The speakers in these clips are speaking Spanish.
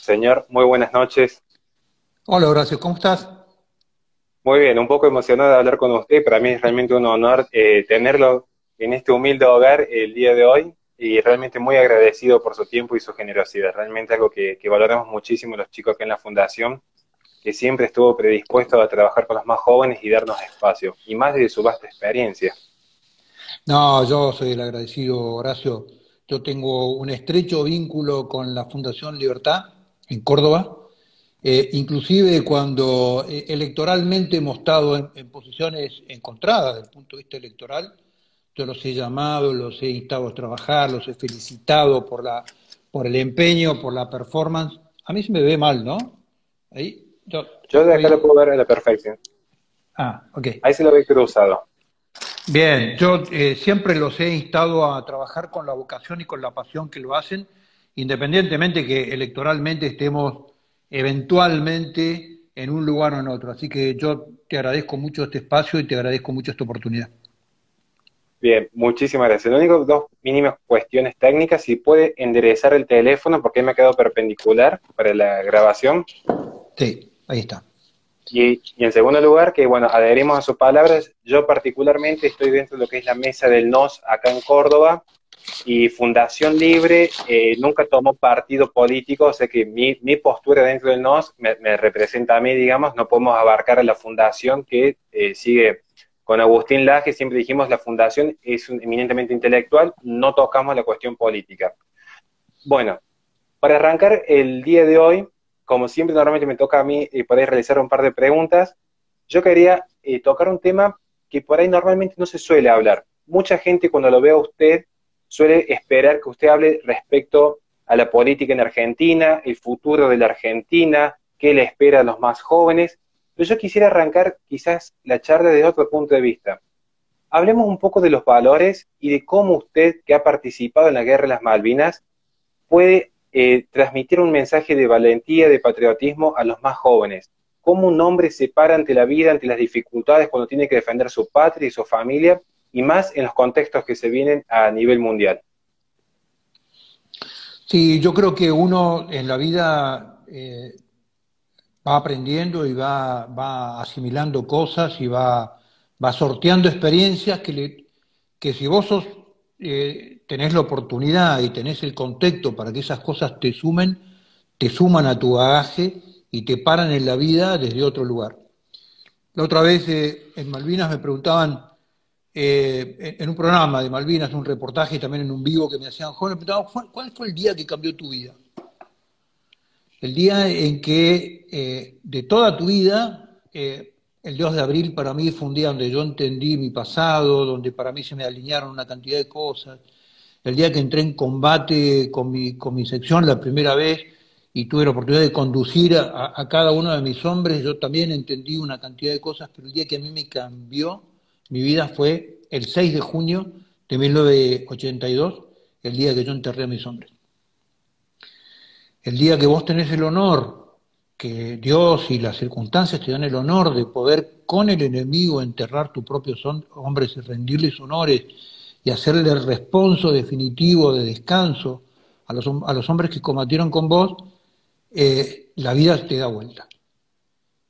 Señor, muy buenas noches. Hola Horacio, ¿cómo estás? Muy bien, un poco emocionado de hablar con usted. Para mí es realmente un honor tenerlo en este humilde hogar el día de hoy y realmente muy agradecido por su tiempo y su generosidad. Realmente algo que valoramos muchísimo los chicos aquí en la Fundación, que siempre estuvo predispuesto a trabajar con los más jóvenes y darnos espacio, y más desde su vasta experiencia. No, yo soy el agradecido, Horacio. Yo tengo un estrecho vínculo con la Fundación Libertad en Córdoba. Inclusive cuando electoralmente hemos estado en posiciones encontradas desde el punto de vista electoral, yo los he llamado, los he instado a trabajar, los he felicitado por el empeño, por la performance. A mí se me ve mal, ¿no? Ahí yo Yo de acá lo estoy... puedo ver a la perfección. Ok. Ahí se lo ve cruzado. Bien, yo siempre los he instado a trabajar con la vocación y con la pasión que lo hacen, independientemente que electoralmente estemos eventualmente en un lugar o en otro. Así que yo te agradezco mucho este espacio y te agradezco mucho esta oportunidad. Bien, muchísimas gracias. Lo único, dos mínimas cuestiones técnicas, si puede enderezar el teléfono porque me ha quedado perpendicular para la grabación. Sí, ahí está. Y en segundo lugar, que bueno, adherimos a sus palabras, yo particularmente estoy dentro de lo que es la mesa del NOS acá en Córdoba y Fundación Libre nunca tomó partido político, o sea que mi postura dentro del NOS me representa a mí, digamos, no podemos abarcar a la fundación que sigue con Agustín Laje, siempre dijimos la fundación es eminentemente intelectual, no tocamos la cuestión política. Bueno, para arrancar el día de hoy, como siempre normalmente me toca a mí poder realizar un par de preguntas, yo quería tocar un tema que por ahí normalmente no se suele hablar. Mucha gente cuando lo ve a usted suele esperar que usted hable respecto a la política en Argentina, el futuro de la Argentina, qué le espera a los más jóvenes, pero yo quisiera arrancar quizás la charla desde otro punto de vista. Hablemos un poco de los valores y de cómo usted, que ha participado en la Guerra de las Malvinas, puede transmitir un mensaje de valentía, de patriotismo a los más jóvenes. Cómo un hombre se para ante la vida, ante las dificultades cuando tiene que defender su patria y su familia, y más en los contextos que se vienen a nivel mundial. Sí, yo creo que uno en la vida va aprendiendo y va asimilando cosas y va sorteando experiencias que si vos tenés la oportunidad y tenés el contexto para que esas cosas te suman a tu bagaje y te paran en la vida desde otro lugar. La otra vez en Malvinas me preguntaban, en un programa de Malvinas, un reportaje también en un vivo que me hacían jóvenes, me preguntaban, ¿cuál fue el día que cambió tu vida? El día en que de toda tu vida, el 2 de abril para mí fue un día donde yo entendí mi pasado, donde para mí se me alinearon una cantidad de cosas. El día que entré en combate con mi sección la primera vez y tuve la oportunidad de conducir a cada uno de mis hombres, yo también entendí una cantidad de cosas, pero el día que a mí me cambió mi vida fue el 6 de junio de 1982, el día que yo enterré a mis hombres. El día que vos tenés el honor, que Dios y las circunstancias te dan el honor de poder con el enemigo enterrar tus propios hombres y rendirles honores y hacerle el responso definitivo de descanso a los hombres que combatieron con vos, la vida te da vuelta.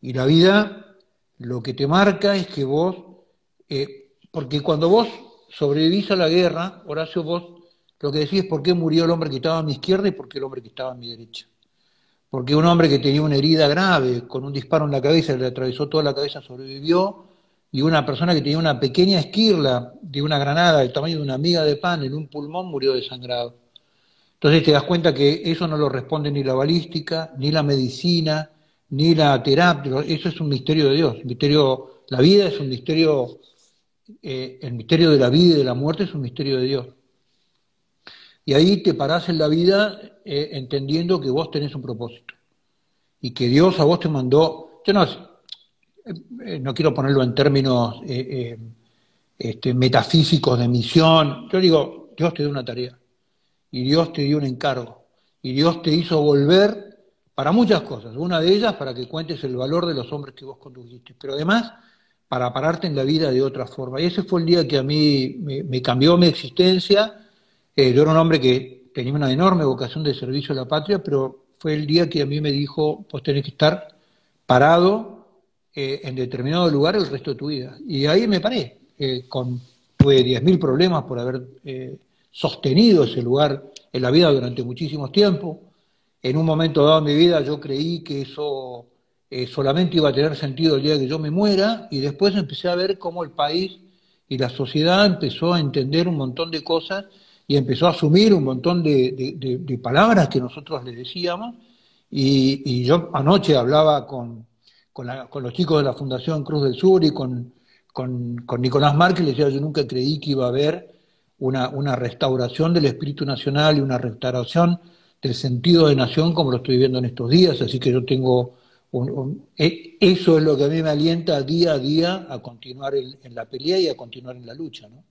Y la vida lo que te marca es que vos, porque cuando vos sobrevivís a la guerra, Horacio, vos lo que decís es por qué murió el hombre que estaba a mi izquierda y por qué el hombre que estaba a mi derecha. Porque un hombre que tenía una herida grave, con un disparo en la cabeza, le atravesó toda la cabeza, sobrevivió, y una persona que tenía una pequeña esquirla de una granada del tamaño de una miga de pan en un pulmón murió desangrado. Entonces te das cuenta que eso no lo responde ni la balística, ni la medicina, ni la terapia, eso es un misterio de Dios. La vida es un misterio, el misterio de la vida y de la muerte es un misterio de Dios. Y ahí te parás en la vida entendiendo que vos tenés un propósito y que Dios a vos te mandó, yo no quiero ponerlo en términos metafísicos de misión, yo digo, Dios te dio una tarea y Dios te dio un encargo y Dios te hizo volver para muchas cosas, una de ellas para que cuentes el valor de los hombres que vos condujiste, pero además para pararte en la vida de otra forma. Y ese fue el día que a mí me cambió mi existencia. Yo era un hombre que tenía una enorme vocación de servicio a la patria, pero fue el día que a mí me dijo, vos tenés que estar parado en determinado lugar el resto de tu vida. Y ahí me paré, tuve 10.000 problemas por haber sostenido ese lugar en la vida durante muchísimos tiempos. En un momento dado de mi vida yo creí que eso solamente iba a tener sentido el día que yo me muera, y después empecé a ver cómo el país y la sociedad empezó a entender un montón de cosas y empezó a asumir un montón de palabras que nosotros le decíamos, y yo anoche hablaba con los chicos de la Fundación Cruz del Sur y con Nicolás Márquez, le decía, yo nunca creí que iba a haber una restauración del espíritu nacional y una restauración del sentido de nación como lo estoy viendo en estos días, así que yo tengo eso es lo que a mí me alienta día a día a continuar en la pelea y a continuar en la lucha, ¿no?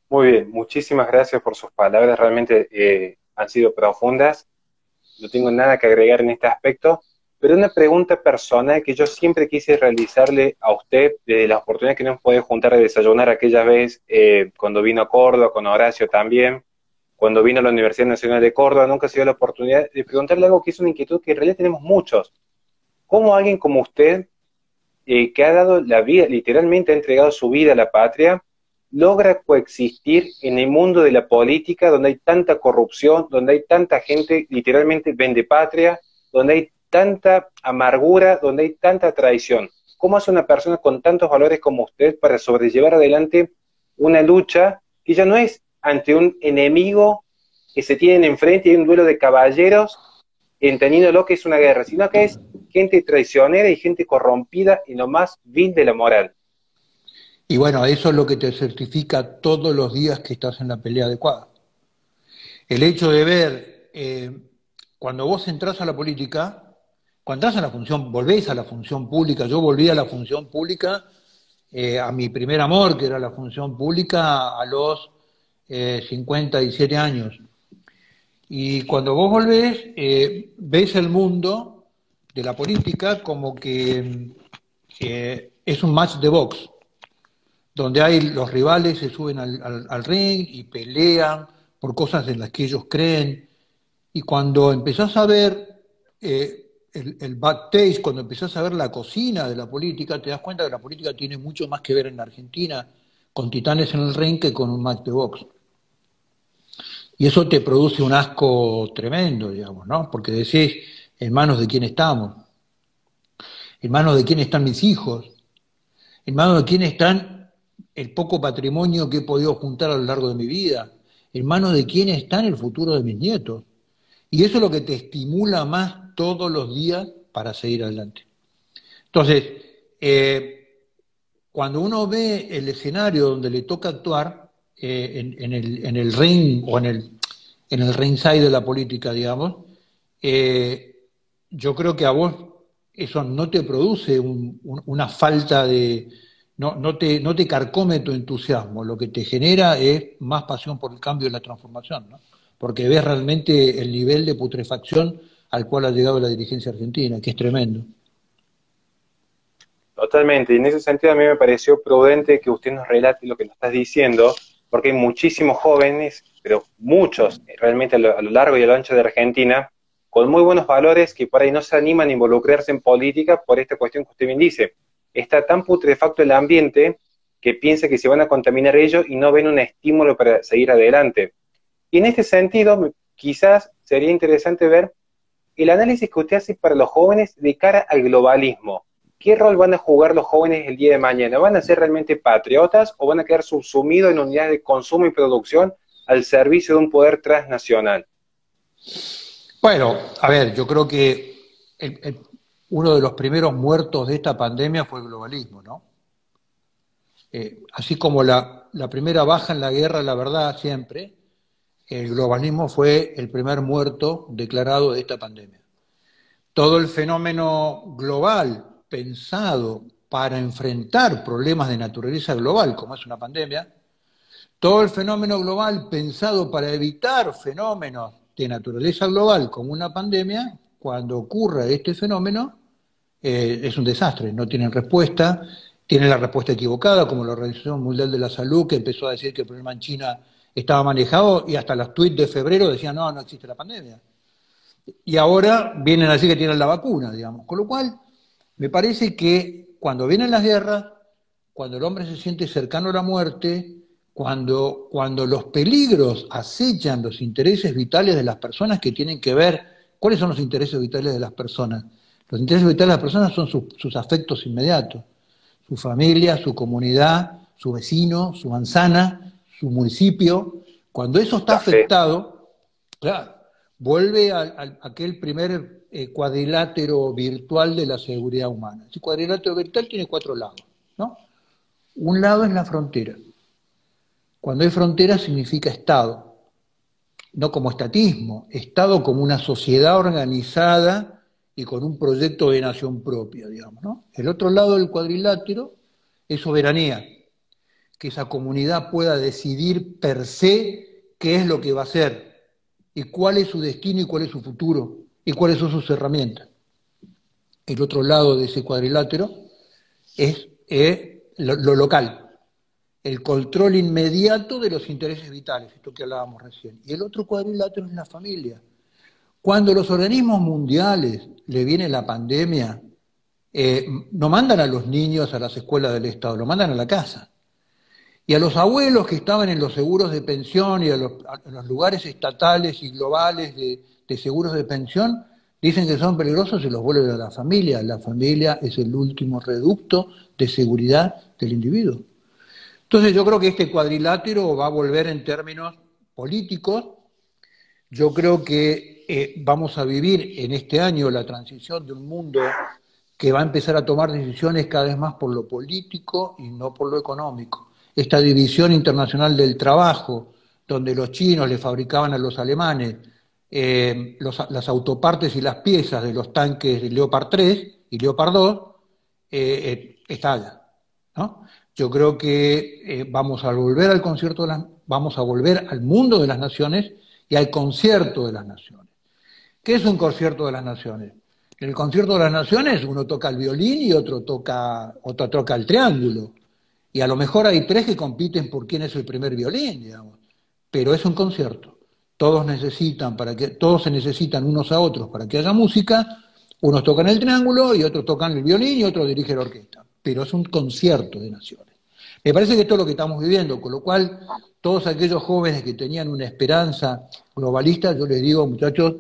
Muy bien, muchísimas gracias por sus palabras, realmente han sido profundas. No tengo nada que agregar en este aspecto, pero una pregunta personal que yo siempre quise realizarle a usted desde la oportunidad que nos puede juntar a desayunar aquella vez cuando vino a Córdoba, con Horacio también, cuando vino a la Universidad Nacional de Córdoba, nunca se dio la oportunidad de preguntarle algo que es una inquietud que en realidad tenemos muchos. ¿Cómo alguien como usted, que ha dado la vida, literalmente ha entregado su vida a la patria, logra coexistir en el mundo de la política donde hay tanta corrupción, donde hay tanta gente literalmente vende patria, donde hay tanta amargura, donde hay tanta traición? ¿Cómo hace una persona con tantos valores como usted para sobrellevar adelante una lucha que ya no es ante un enemigo que se tienen enfrente y hay un duelo de caballeros entendiendo lo que es una guerra, sino que es gente traicionera y gente corrompida y lo más vil de la moral? Y bueno, eso es lo que te certifica todos los días que estás en la pelea adecuada. El hecho de ver, cuando vos entrás a la política, cuando entras a la función, volvés a la función pública, yo volví a la función pública, a mi primer amor, que era la función pública, a los 57 años. Y cuando vos volvés, ves el mundo de la política como que es un match de box, donde hay los rivales se suben al ring y pelean por cosas en las que ellos creen. Y cuando empezás a ver el backstage, cuando empezás a ver la cocina de la política, te das cuenta que la política tiene mucho más que ver en la Argentina con titanes en el ring que con un match de box. Y eso te produce un asco tremendo, digamos, ¿no? Porque decís, ¿en manos de quién estamos? ¿En manos de quién están mis hijos? ¿En manos de quién están el poco patrimonio que he podido juntar a lo largo de mi vida? ¿En manos de quién está el futuro de mis nietos? Y eso es lo que te estimula más todos los días para seguir adelante. Entonces, cuando uno ve el escenario donde le toca actuar, en el ring o en el ringside de la política, digamos, yo creo que a vos eso no te produce una falta de... No te carcome tu entusiasmo, lo que te genera es más pasión por el cambio y la transformación, ¿no? Porque ves realmente el nivel de putrefacción al cual ha llegado la dirigencia argentina, que es tremendo. Totalmente, y en ese sentido a mí me pareció prudente que usted nos relate lo que nos estás diciendo, porque hay muchísimos jóvenes, pero muchos, realmente a lo largo y a lo ancho de Argentina, con muy buenos valores que por ahí no se animan a involucrarse en política por esta cuestión que usted bien dice. Está tan putrefacto el ambiente que piensa que se van a contaminar ellos y no ven un estímulo para seguir adelante. Y en este sentido, quizás sería interesante ver el análisis que usted hace para los jóvenes de cara al globalismo. ¿Qué rol van a jugar los jóvenes el día de mañana? ¿Van a ser realmente patriotas o van a quedar subsumidos en unidades de consumo y producción al servicio de un poder transnacional? Bueno, a ver, yo creo que uno de los primeros muertos de esta pandemia fue el globalismo, ¿no? Así como la primera baja en la guerra, la verdad, siempre, el globalismo fue el primer muerto declarado de esta pandemia. Todo el fenómeno global pensado para enfrentar problemas de naturaleza global, como es una pandemia, todo el fenómeno global pensado para evitar fenómenos de naturaleza global como una pandemia, cuando ocurre este fenómeno, es un desastre, no tienen respuesta, tienen la respuesta equivocada, como la Organización Mundial de la Salud, que empezó a decir que el problema en China estaba manejado, y hasta los tuits de febrero decían, no existe la pandemia. Y ahora vienen a decir que tienen la vacuna, digamos. Con lo cual, me parece que cuando vienen las guerras, cuando el hombre se siente cercano a la muerte, cuando los peligros acechan los intereses vitales de las personas que tienen que ver, ¿cuáles son los intereses vitales de las personas? Los intereses vitales de las personas son sus afectos inmediatos, su familia, su comunidad, su vecino, su manzana, su municipio. Cuando eso está La fe. afectado, claro, vuelve a aquel primer cuadrilátero virtual de la seguridad humana. Ese cuadrilátero virtual tiene 4 lados, ¿no? Un lado es la frontera. Cuando hay frontera significa Estado, no como estatismo, Estado como una sociedad organizada y con un proyecto de nación propia, digamos, ¿no? El otro lado del cuadrilátero es soberanía, que esa comunidad pueda decidir per se qué es lo que va a hacer y cuál es su destino y cuál es su futuro y cuáles son sus herramientas. El otro lado de ese cuadrilátero es lo local, el control inmediato de los intereses vitales, esto que hablábamos recién. Y el otro cuadrilátero es la familia. Cuando los organismos mundiales le viene la pandemia, no mandan a los niños a las escuelas del Estado, lo mandan a la casa. Y a los abuelos que estaban en los seguros de pensión y a los lugares estatales y globales de seguros de pensión, dicen que son peligrosos y los vuelven a la familia. La familia es el último reducto de seguridad del individuo. Entonces yo creo que este cuadrilátero va a volver en términos políticos. Yo creo que vamos a vivir en este año la transición de un mundo que va a empezar a tomar decisiones cada vez más por lo político y no por lo económico. Esta división internacional del trabajo, donde los chinos le fabricaban a los alemanes las autopartes y las piezas de los tanques de Leopard 3 y Leopard 2, estalla, ¿no? Yo creo que vamos a volver al concierto vamos a volver al mundo de las naciones y al concierto de las naciones. ¿Qué es un concierto de las naciones? En el concierto de las naciones uno toca el violín y otro toca el triángulo. Y a lo mejor hay 3 que compiten por quién es el primer violín, digamos. Pero es un concierto. Todos se necesitan unos a otros para que haya música. Unos tocan el triángulo y otros tocan el violín y otros dirigen la orquesta. Pero es un concierto de naciones. Me parece que esto es lo que estamos viviendo, con lo cual todos aquellos jóvenes que tenían una esperanza globalista, yo les digo, muchachos,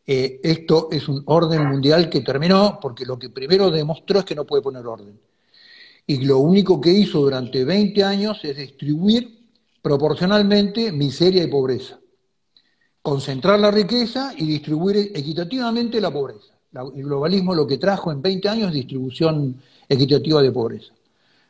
esto es un orden mundial que terminó, porque lo que primero demostró es que no puede poner orden. Y lo único que hizo durante 20 años es distribuir proporcionalmente miseria y pobreza. Concentrar la riqueza y distribuir equitativamente la pobreza. El globalismo lo que trajo en 20 años es distribución equitativa de pobreza.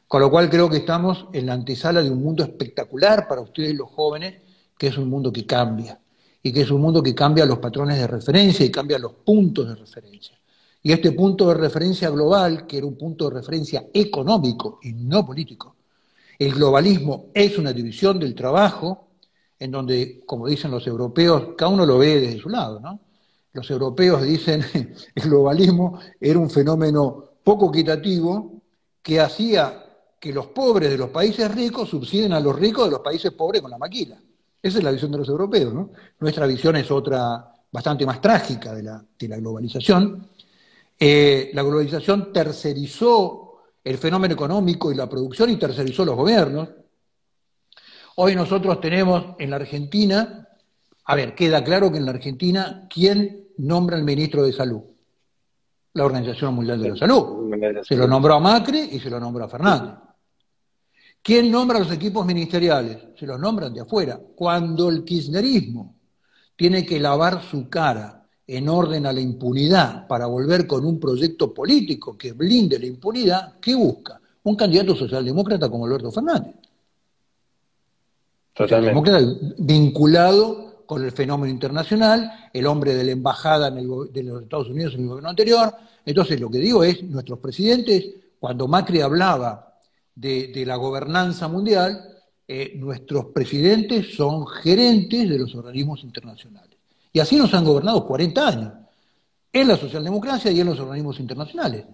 Con lo cual creo que estamos en la antesala de un mundo espectacular para ustedes los jóvenes, que es un mundo que cambia. Y que es un mundo que cambia los patrones de referencia y cambia los puntos de referencia. Y este punto de referencia global, que era un punto de referencia económico y no político, el globalismo es una división del trabajo en donde, como dicen los europeos, cada uno lo ve desde su lado, ¿no? Los europeos dicen que el globalismo era un fenómeno poco equitativo que hacía que los pobres de los países ricos subsiden a los ricos de los países pobres con la maquila. Esa es la visión de los europeos, ¿no? Nuestra visión es otra, bastante más trágica de la globalización. La globalización tercerizó el fenómeno económico y la producción y tercerizó los gobiernos. Hoy nosotros tenemos en la Argentina, queda claro que en la Argentina, ¿quién nombra al ministro de Salud? La Organización Mundial de la Salud. Se lo nombró a Macri y se lo nombró a Fernández. ¿Quién nombra los equipos ministeriales? Se los nombran de afuera. Cuando el kirchnerismo tiene que lavar su cara en orden a la impunidad para volver con un proyecto político que blinde la impunidad, ¿qué busca? Un candidato socialdemócrata como Alberto Fernández. Socialdemócrata vinculado con el fenómeno internacional, el hombre de la embajada de los Estados Unidos en el gobierno anterior. Entonces lo que digo es, nuestros presidentes, cuando Macri hablaba de la gobernanza mundial, nuestros presidentes son gerentes de los organismos internacionales. Y así nos han gobernado 40 años, en la socialdemocracia y en los organismos internacionales.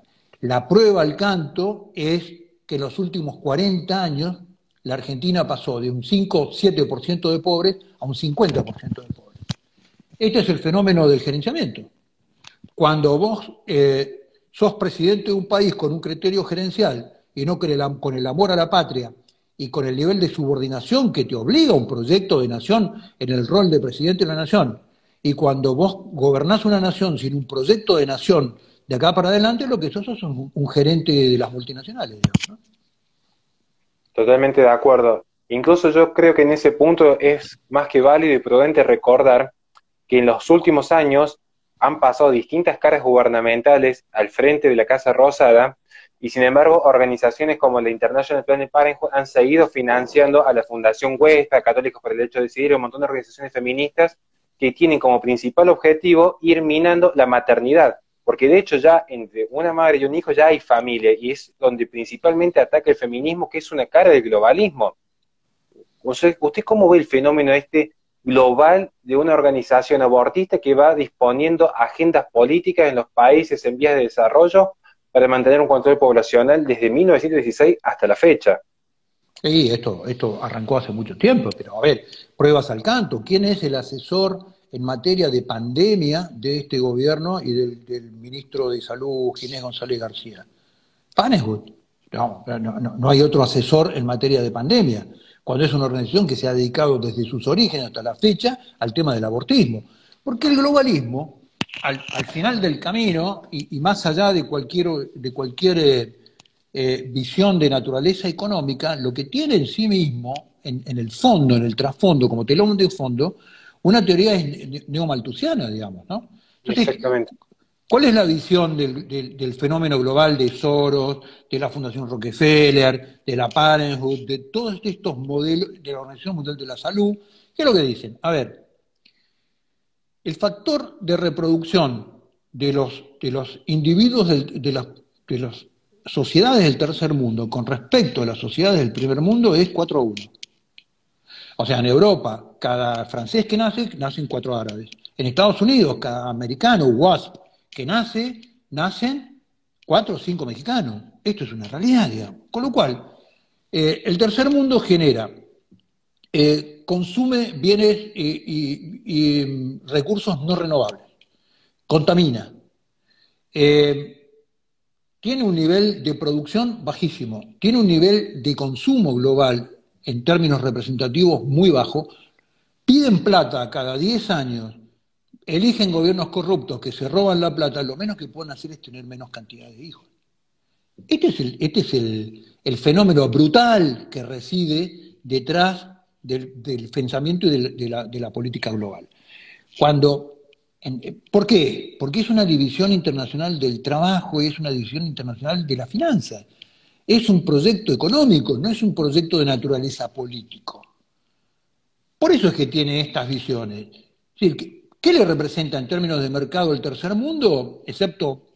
La prueba al canto es que en los últimos 40 años la Argentina pasó de un 5 o 7% de pobres a un 50% de pobres. Este es el fenómeno del gerenciamiento. Cuando vos sos presidente de un país con un criterio gerencial y no con el amor a la patria y con el nivel de subordinación que te obliga a un proyecto de nación en el rol de presidente de la nación, y cuando vos gobernás una nación sin un proyecto de nación de acá para adelante, lo que sos es un gerente de las multinacionales, digamos, ¿no? Totalmente de acuerdo. Incluso yo creo que en ese punto es más que válido y prudente recordar que en los últimos años han pasado distintas caras gubernamentales al frente de la Casa Rosada y sin embargo organizaciones como la International Planned Parenthood han seguido financiando a la Fundación Huesta, Católicos por el Derecho a Decidir, un montón de organizaciones feministas que tienen como principal objetivo ir minando la maternidad, porque de hecho ya entre una madre y un hijo ya hay familia y es donde principalmente ataca el feminismo, que es una cara del globalismo. ¿Usted cómo ve el fenómeno este global de una organización abortista que va disponiendo agendas políticas en los países en vías de desarrollo para mantener un control poblacional desde 1916 hasta la fecha? Sí, esto arrancó hace mucho tiempo, pero a ver, pruebas al canto. ¿Quién es el asesor en materia de pandemia de este gobierno y del ministro de Salud, Ginés González García? Paneswood. No hay otro asesor en materia de pandemia, cuando es una organización que se ha dedicado desde sus orígenes hasta la fecha al tema del abortismo. Porque el globalismo, al final del camino, y más allá de cualquier visión de naturaleza económica, lo que tiene en sí mismo, en el fondo, en el trasfondo, como telón de fondo, una teoría neomalthusiana, digamos, ¿no? Entonces, Exactamente. ¿cuál es la visión del fenómeno global de Soros, de la Fundación Rockefeller, de la Parenthood, de todos estos modelos, de la Organización Mundial de la Salud? ¿Qué es lo que dicen? A ver, el factor de reproducción de los individuos de las sociedades del tercer mundo con respecto a las sociedades del primer mundo es 4:1. O sea, en Europa, cada francés que nace, nacen 4 árabes. En Estados Unidos, cada americano, WASP, que nacen 4 o 5 mexicanos. Esto es una realidad, digamos. Con lo cual, el tercer mundo genera, consume bienes y recursos no renovables, contamina, tiene un nivel de producción bajísimo, tiene un nivel de consumo global en términos representativos muy bajo, piden plata cada 10 años, eligen gobiernos corruptos que se roban la plata, lo menos que pueden hacer es tener menos cantidad de hijos. Este es el fenómeno brutal que reside detrás del pensamiento y de la política global. ¿Por qué? Porque es una división internacional del trabajo y es una división internacional de la finanza. Es un proyecto económico, no es un proyecto de naturaleza político. Por eso es que tiene estas visiones. Es decir, ¿qué le representa en términos de mercado el tercer mundo? Excepto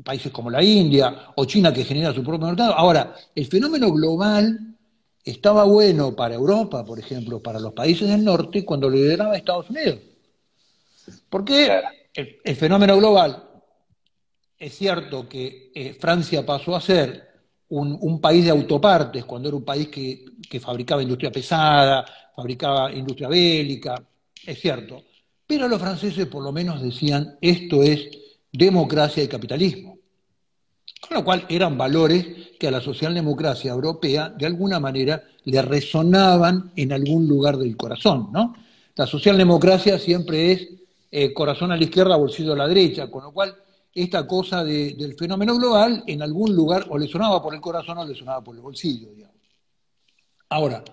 países como la India o China que genera su propio mercado. Ahora, el fenómeno global estaba bueno para Europa, por ejemplo, para los países del norte, cuando lo lideraba Estados Unidos. Porque Claro. el fenómeno global, es cierto que Francia pasó a ser un país de autopartes, cuando era un país que fabricaba industria pesada, fabricaba industria bélica, es cierto. Pero los franceses por lo menos decían, esto es democracia y capitalismo. Con lo cual eran valores que a la socialdemocracia europea de alguna manera le resonaban en algún lugar del corazón, ¿no? La socialdemocracia siempre es corazón a la izquierda, bolsillo a la derecha, con lo cual esta cosa del fenómeno global en algún lugar o le sonaba por el corazón o le sonaba por el bolsillo, digamos. Ahora,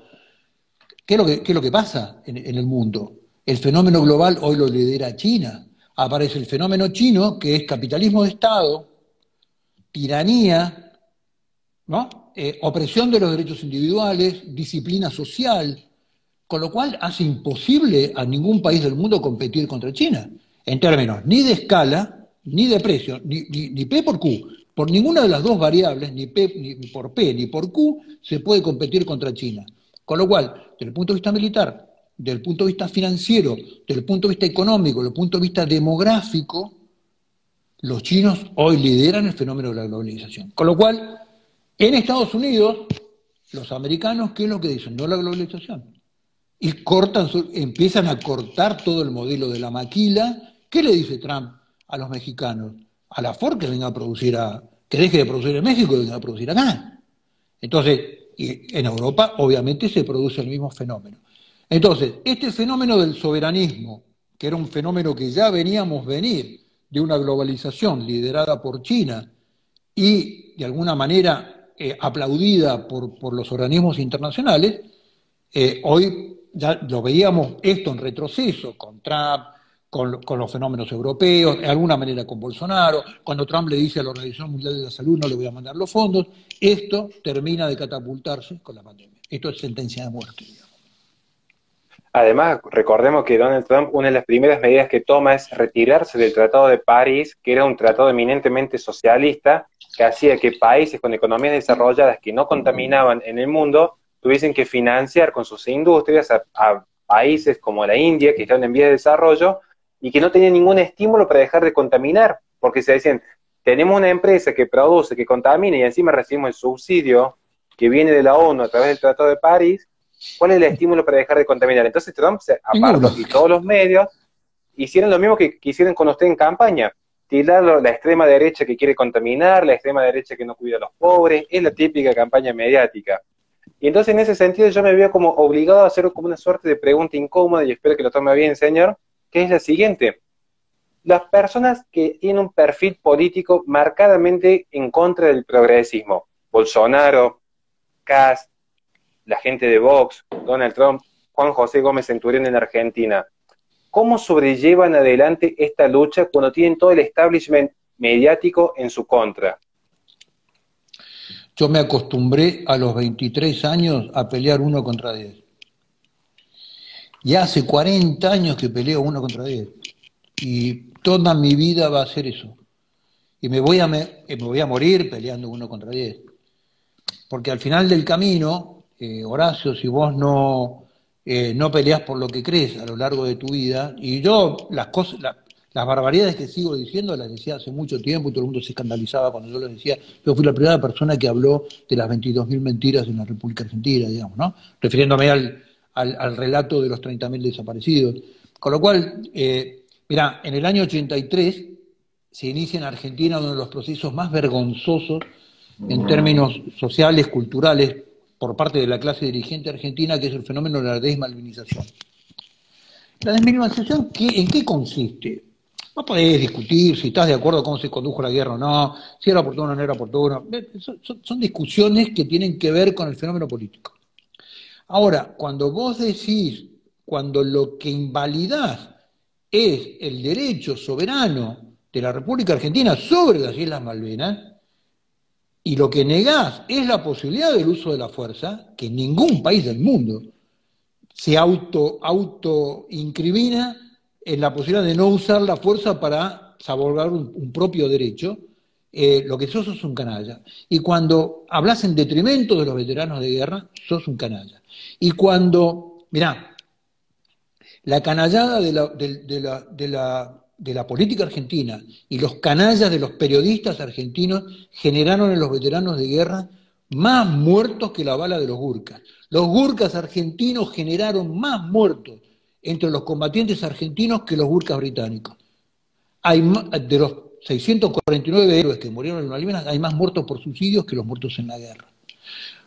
¿qué es lo que pasa en el mundo? El fenómeno global hoy lo lidera China. Aparece el fenómeno chino, que es capitalismo de Estado, tiranía, ¿no? Opresión de los derechos individuales, disciplina social, con lo cual hace imposible a ningún país del mundo competir contra China, en términos ni de escala, ni de precio, ni P por Q. Por ninguna de las dos variables, ni por P ni por Q, se puede competir contra China. Con lo cual, desde el punto de vista militar, desde el punto de vista financiero, desde el punto de vista económico, desde el punto de vista demográfico, los chinos hoy lideran el fenómeno de la globalización. Con lo cual, en Estados Unidos, los americanos, ¿qué es lo que dicen? No la globalización. y empiezan a cortar todo el modelo de la maquila. ¿Qué le dice Trump a los mexicanos? A la Ford que venga a producir que deje de producir en México y venga a producir acá. Entonces, y en Europa obviamente se produce el mismo fenómeno. Entonces, este fenómeno del soberanismo, que era un fenómeno que ya veníamos venir de una globalización liderada por China y de alguna manera aplaudida por los organismos internacionales, hoy ya lo veíamos esto en retroceso con Trump, con los fenómenos europeos, de alguna manera con Bolsonaro, cuando Trump le dice a la Organización Mundial de la Salud no le voy a mandar los fondos, esto termina de catapultarse con la pandemia. Esto es sentencia de muerte, digamos. Además, recordemos que Donald Trump, una de las primeras medidas que toma es retirarse del Tratado de París, que era un tratado eminentemente socialista, que hacía que países con economías desarrolladas que no contaminaban en el mundo tuviesen que financiar con sus industrias a países como la India, que estaban en vías de desarrollo, y que no tenían ningún estímulo para dejar de contaminar, porque se decían, tenemos una empresa que produce, que contamina, y encima recibimos el subsidio que viene de la ONU a través del Tratado de París. ¿Cuál es el estímulo para dejar de contaminar? Entonces Trump se apartó y todos los medios hicieron lo mismo que hicieron con usted en campaña. Tildar la extrema derecha que quiere contaminar, la extrema derecha que no cuida a los pobres, es la típica campaña mediática. Y entonces en ese sentido yo me veo como obligado a hacer como una suerte de pregunta incómoda, y espero que lo tome bien, señor, que es la siguiente. Las personas que tienen un perfil político marcadamente en contra del progresismo, Bolsonaro, Kast, la gente de Vox, Donald Trump, Juan José Gómez Centurión en Argentina, ¿cómo sobrellevan adelante esta lucha cuando tienen todo el establishment mediático en su contra? Yo me acostumbré a los 23 años a pelear 1 contra 10. Y hace 40 años que peleo 1 contra 10. Y toda mi vida va a ser eso. Y me voy a morir peleando 1 contra 10. Porque al final del camino, Horacio, si vos no peleás por lo que crees a lo largo de tu vida, y yo las barbaridades que sigo diciendo las decía hace mucho tiempo y todo el mundo se escandalizaba cuando yo las decía. Yo fui la primera persona que habló de las 22.000 mentiras en la República Argentina, digamos, ¿no? Refiriéndome al relato de los 30.000 desaparecidos. Con lo cual, mirá, en el año 83 se inicia en Argentina uno de los procesos más vergonzosos en términos sociales, culturales, por parte de la clase dirigente argentina, que es el fenómeno de la desmalvinización. ¿La desmalvinización en qué consiste? Vos podés discutir si estás de acuerdo con cómo se condujo la guerra o no, si era oportuno o no era oportuno. Son discusiones que tienen que ver con el fenómeno político. Ahora, cuando vos decís, cuando lo que invalidás es el derecho soberano de la República Argentina sobre las Islas Malvinas, y lo que negás es la posibilidad del uso de la fuerza, que ningún país del mundo se autoincrimina en la posibilidad de no usar la fuerza para salvaguardar un propio derecho, lo que sos un canalla. Y cuando hablas en detrimento de los veteranos de guerra, sos un canalla. Y cuando, mirá, la canallada de la política argentina y los canallas de los periodistas argentinos generaron en los veteranos de guerra más muertos que la bala de los gurkas. Los gurkas argentinos generaron más muertos entre los combatientes argentinos que los gurkas británicos. De los 649 héroes que murieron en Malvinas, hay más muertos por suicidios que los muertos en la guerra.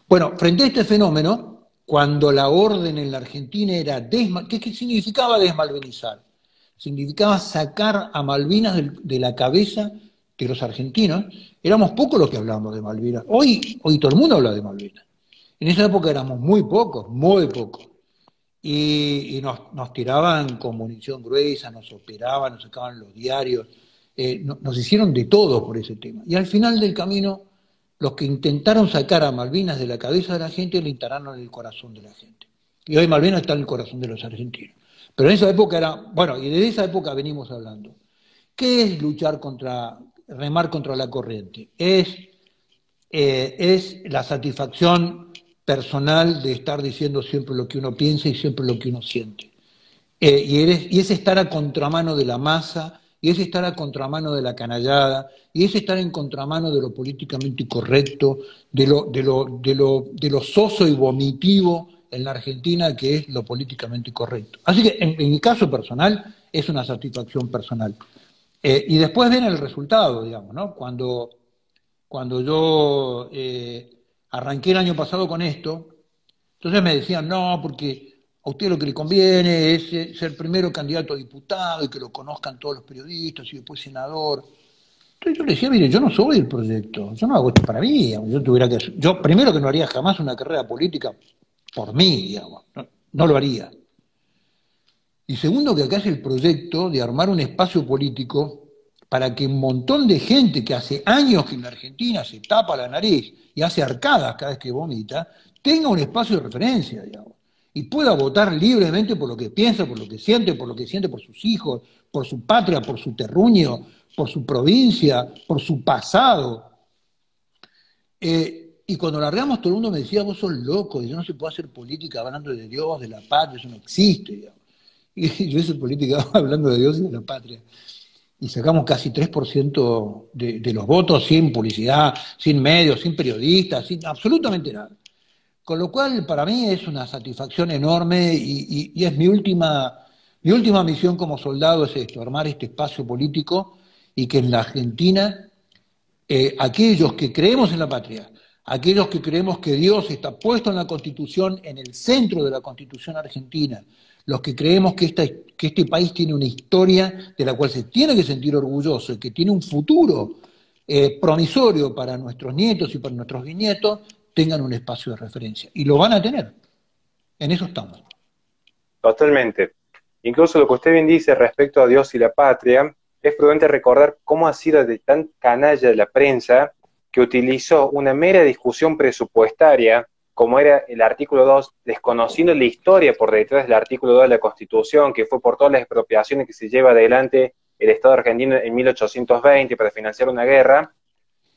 Bueno, frente a este fenómeno, cuando la orden en la Argentina era ¿qué significaba desmalvinizar? Significaba sacar a Malvinas de la cabeza de los argentinos. Éramos pocos los que hablábamos de Malvinas. Hoy todo el mundo habla de Malvinas. En esa época éramos muy pocos, muy pocos. Y nos tiraban con munición gruesa, nos operaban, nos sacaban los diarios, nos hicieron de todo por ese tema. Y al final del camino, los que intentaron sacar a Malvinas de la cabeza de la gente, le instalaron en el corazón de la gente. Y hoy Malvinas está en el corazón de los argentinos. Pero en esa época y desde esa época venimos hablando. ¿Qué es remar contra la corriente? Es la satisfacción personal de estar diciendo siempre lo que uno piensa y siempre lo que uno siente. Y es estar a contramano de la masa, y es estar a contramano de la canallada, y es estar en contramano de lo políticamente correcto, de lo soso y vomitivo en la Argentina que es lo políticamente correcto. Así que en mi caso personal es una satisfacción personal. Y después ven el resultado, digamos, ¿no? Cuando yo arranqué el año pasado con esto, entonces me decían, no, porque a usted lo que le conviene es ser primero candidato a diputado y que lo conozcan todos los periodistas y después senador. Entonces yo le decía, mire, yo no soy el proyecto, yo no hago esto para mí, digamos. Yo primero que no haría jamás una carrera política por mí, digamos, no lo haría. Y segundo, que acá es el proyecto de armar un espacio político para que un montón de gente que hace años que en la Argentina se tapa la nariz y hace arcadas cada vez que vomita, tenga un espacio de referencia, digamos, y pueda votar libremente por lo que piensa, por lo que siente, por sus hijos, por su patria, por su terruño, por su provincia, por su pasado. Y cuando largamos todo el mundo me decía, vos sos loco, y no se puede hacer política hablando de Dios, de la patria, eso no existe, digamos. Y yo hice política hablando de Dios y de la patria. Y sacamos casi 3% de los votos sin publicidad, sin medios, sin periodistas, sin absolutamente nada. Con lo cual, para mí es una satisfacción enorme y es mi última misión como soldado es esto, armar este espacio político y que en la Argentina aquellos que creemos en la patria, aquellos que creemos que Dios está puesto en la Constitución, en el centro de la Constitución argentina, los que creemos que este país tiene una historia de la cual se tiene que sentir orgulloso y que tiene un futuro promisorio para nuestros nietos y para nuestros bisnietos, tengan un espacio de referencia. Y lo van a tener. En eso estamos. Totalmente. Incluso lo que usted bien dice respecto a Dios y la patria, es prudente recordar cómo ha sido de tan canalla de la prensa que utilizó una mera discusión presupuestaria, como era el artículo 2, desconociendo la historia por detrás del artículo 2 de la Constitución, que fue por todas las expropiaciones que se lleva adelante el Estado argentino en 1820 para financiar una guerra.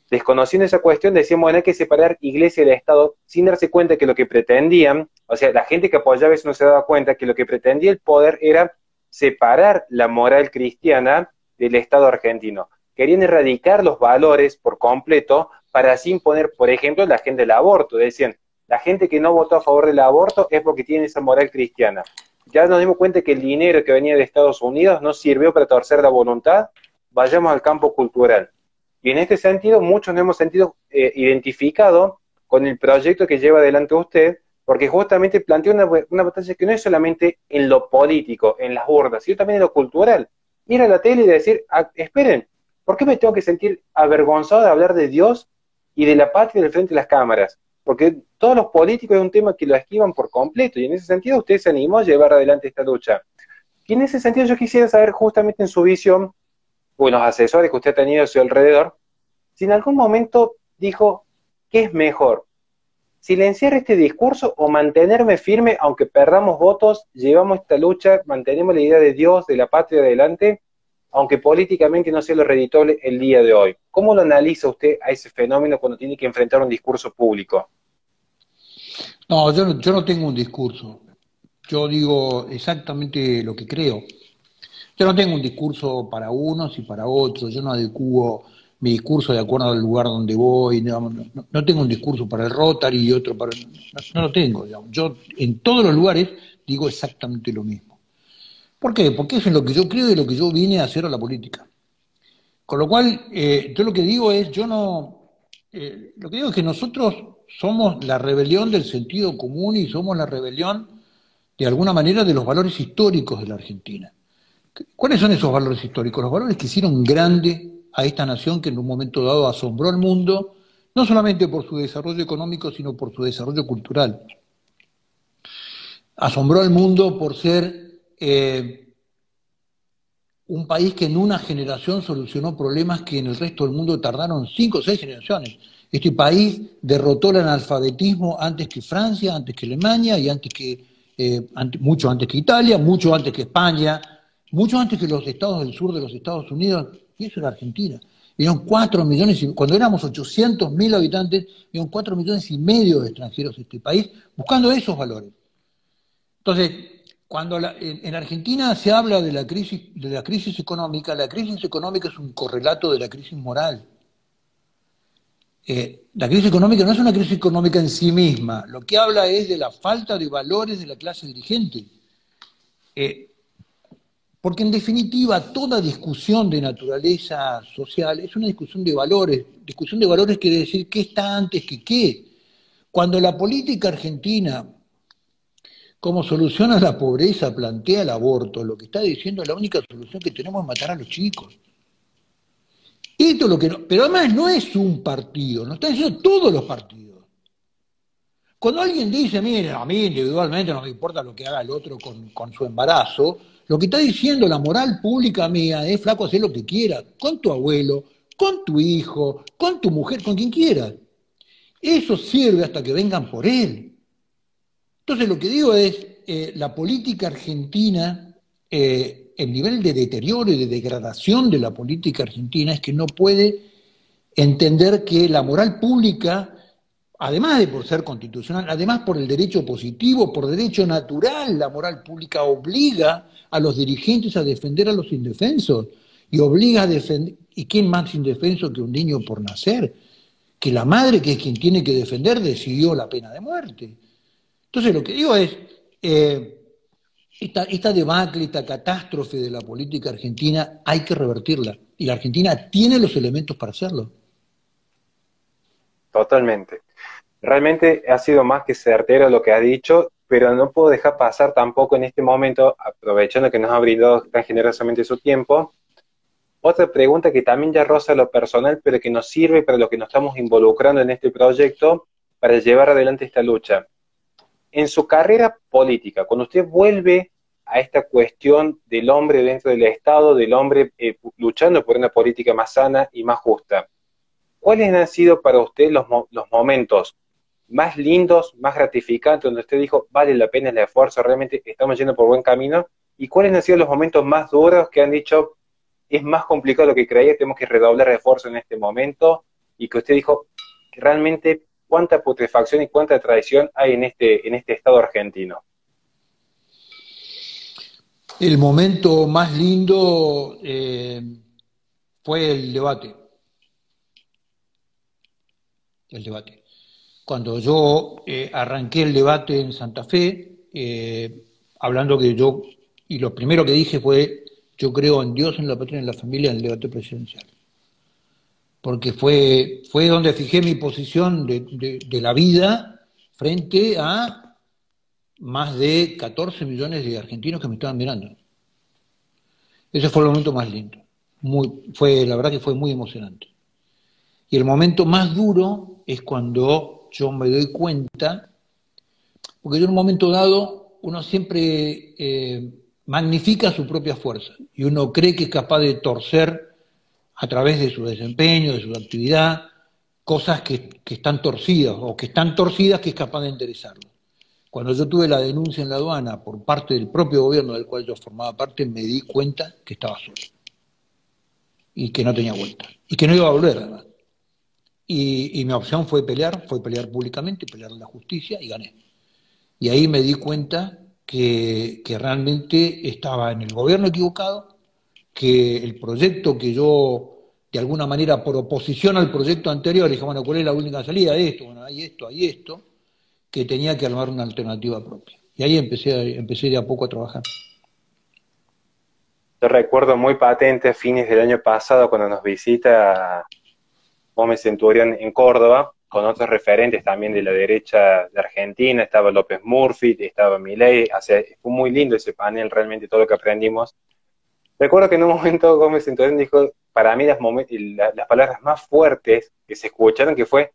Desconociendo esa cuestión, decían, bueno, hay que separar Iglesia del Estado, sin darse cuenta que lo que pretendían, o sea, la gente que apoyaba eso no se daba cuenta que lo que pretendía el poder era separar la moral cristiana del Estado argentino. Querían erradicar los valores por completo para así imponer, por ejemplo, la gente del aborto. Decían, la gente que no votó a favor del aborto es porque tiene esa moral cristiana. Ya nos dimos cuenta que el dinero que venía de Estados Unidos no sirvió para torcer la voluntad, vayamos al campo cultural. Y en este sentido, muchos nos hemos sentido identificados con el proyecto que lleva adelante usted, porque justamente plantea una batalla que no es solamente en lo político, en las urnas, sino también en lo cultural. Ir a la tele y decir, esperen, ¿por qué me tengo que sentir avergonzado de hablar de Dios y de la patria del frente de las cámaras? Porque todos los políticos es un tema que lo esquivan por completo, y en ese sentido usted se animó a llevar adelante esta lucha. Y en ese sentido yo quisiera saber justamente en su visión, o en los asesores que usted ha tenido a su alrededor, si en algún momento dijo, ¿qué es mejor? ¿Silenciar este discurso o mantenerme firme aunque perdamos votos, llevamos esta lucha, mantenemos la idea de Dios, de la patria adelante, aunque políticamente no sea lo reditable el día de hoy? ¿Cómo lo analiza usted a ese fenómeno cuando tiene que enfrentar un discurso público? No, yo no tengo un discurso. Yo digo exactamente lo que creo. Yo no tengo un discurso para unos y para otros, yo no adecuo mi discurso de acuerdo al lugar donde voy, no tengo un discurso para el Rotary y otro para... No lo tengo, digamos. Yo en todos los lugares digo exactamente lo mismo. ¿Por qué? Porque eso es lo que yo creo y lo que yo vine a hacer a la política. Con lo cual, yo lo que digo es, lo que digo es que nosotros somos la rebelión del sentido común y somos la rebelión, de alguna manera, de los valores históricos de la Argentina. ¿Cuáles son esos valores históricos? Los valores que hicieron grande a esta nación que en un momento dado asombró al mundo, no solamente por su desarrollo económico, sino por su desarrollo cultural. Asombró al mundo por ser un país que en una generación solucionó problemas que en el resto del mundo tardaron 5 o 6 generaciones. Este país derrotó el analfabetismo antes que Francia, antes que Alemania, y mucho antes que Italia, mucho antes que España, mucho antes que los estados del sur de los Estados Unidos, y eso era Argentina. Vinieron 4 millones, cuando éramos 800.000 habitantes, vinieron 4 millones y medio de extranjeros a este país, buscando esos valores. Entonces, cuando en Argentina se habla de la crisis económica es un correlato de la crisis moral. La crisis económica no es una crisis económica en sí misma, lo que habla es de la falta de valores de la clase dirigente. Eh, Porque en definitiva toda discusión de naturaleza social es una discusión de valores. Discusión de valores quiere decir qué está antes que qué. Cuando la política argentina, como solución a la pobreza, plantea el aborto, lo que está diciendo es la única solución que tenemos es matar a los chicos. Esto es lo que no, pero además no es un partido, no están diciendo todos los partidos. Cuando alguien dice, mire, a mí individualmente no me importa lo que haga el otro con su embarazo, lo que está diciendo la moral pública mía es, flaco, hacer lo que quieras, con tu abuelo, con tu hijo, con tu mujer, con quien quieras. Eso sirve hasta que vengan por él. Entonces lo que digo es, la política argentina, el nivel de deterioro y de degradación de la política argentina es que no puede entender que la moral pública, además de por ser constitucional, además por el derecho positivo, por derecho natural, la moral pública obliga a los dirigentes a defender a los indefensos y obliga a defender, ¿y quién más indefenso que un niño por nacer? Que la madre, que es quien tiene que defender, decidió la pena de muerte. Entonces lo que digo es, esta debacle, esta catástrofe de la política argentina hay que revertirla y la Argentina tiene los elementos para hacerlo. Totalmente. Realmente ha sido más que certero lo que ha dicho, pero no puedo dejar pasar tampoco en este momento, aprovechando que nos ha brindado tan generosamente su tiempo, otra pregunta que también ya roza lo personal, pero que nos sirve para lo que nos estamos involucrando en este proyecto para llevar adelante esta lucha. En su carrera política, cuando usted vuelve a esta cuestión del hombre dentro del Estado, del hombre luchando por una política más sana y más justa, ¿cuáles han sido para usted los momentos más lindos, más gratificantes, donde usted dijo, vale la pena el esfuerzo, realmente estamos yendo por buen camino? ¿Y cuáles han sido los momentos más duros que han dicho, es más complicado de lo que creía, tenemos que redoblar esfuerzo en este momento? Y que usted dijo, realmente, cuánta putrefacción y cuánta traición hay en este Estado argentino. El momento más lindo fue el debate. El debate. Cuando yo arranqué el debate en Santa Fe, hablando que yo, y lo primero que dije fue, yo creo en Dios, en la patria, en la familia, en el debate presidencial. Porque fue donde fijé mi posición de la vida frente a más de 14 millones de argentinos que me estaban mirando. Ese fue el momento más lindo. La verdad que fue muy emocionante. Y el momento más duro es cuando yo me doy cuenta, porque yo en un momento dado, uno siempre magnifica su propia fuerza y uno cree que es capaz de torcer a través de su desempeño, de su actividad, cosas que están torcidas o que están torcidas que es capaz de enderezarlo. Cuando yo tuve la denuncia en la aduana por parte del propio gobierno del cual yo formaba parte, me di cuenta que estaba solo y que no tenía vuelta y que no iba a volver además. Y mi opción fue pelear públicamente, pelear en la justicia y gané. Y ahí me di cuenta que realmente estaba en el gobierno equivocado, que el proyecto que yo, de alguna manera, por oposición al proyecto anterior, dije, bueno, ¿cuál es la única salida de esto? Bueno, hay esto, que tenía que armar una alternativa propia. Y ahí empecé de a poco a trabajar. Yo recuerdo muy patente a fines del año pasado cuando nos visita Gómez Centurión en Córdoba, con otros referentes también de la derecha de Argentina, estaba López Murphy, estaba Milei, o sea, fue muy lindo ese panel, realmente todo lo que aprendimos. Recuerdo que en un momento Gómez Centurión dijo, para mí las palabras más fuertes que se escucharon, que fue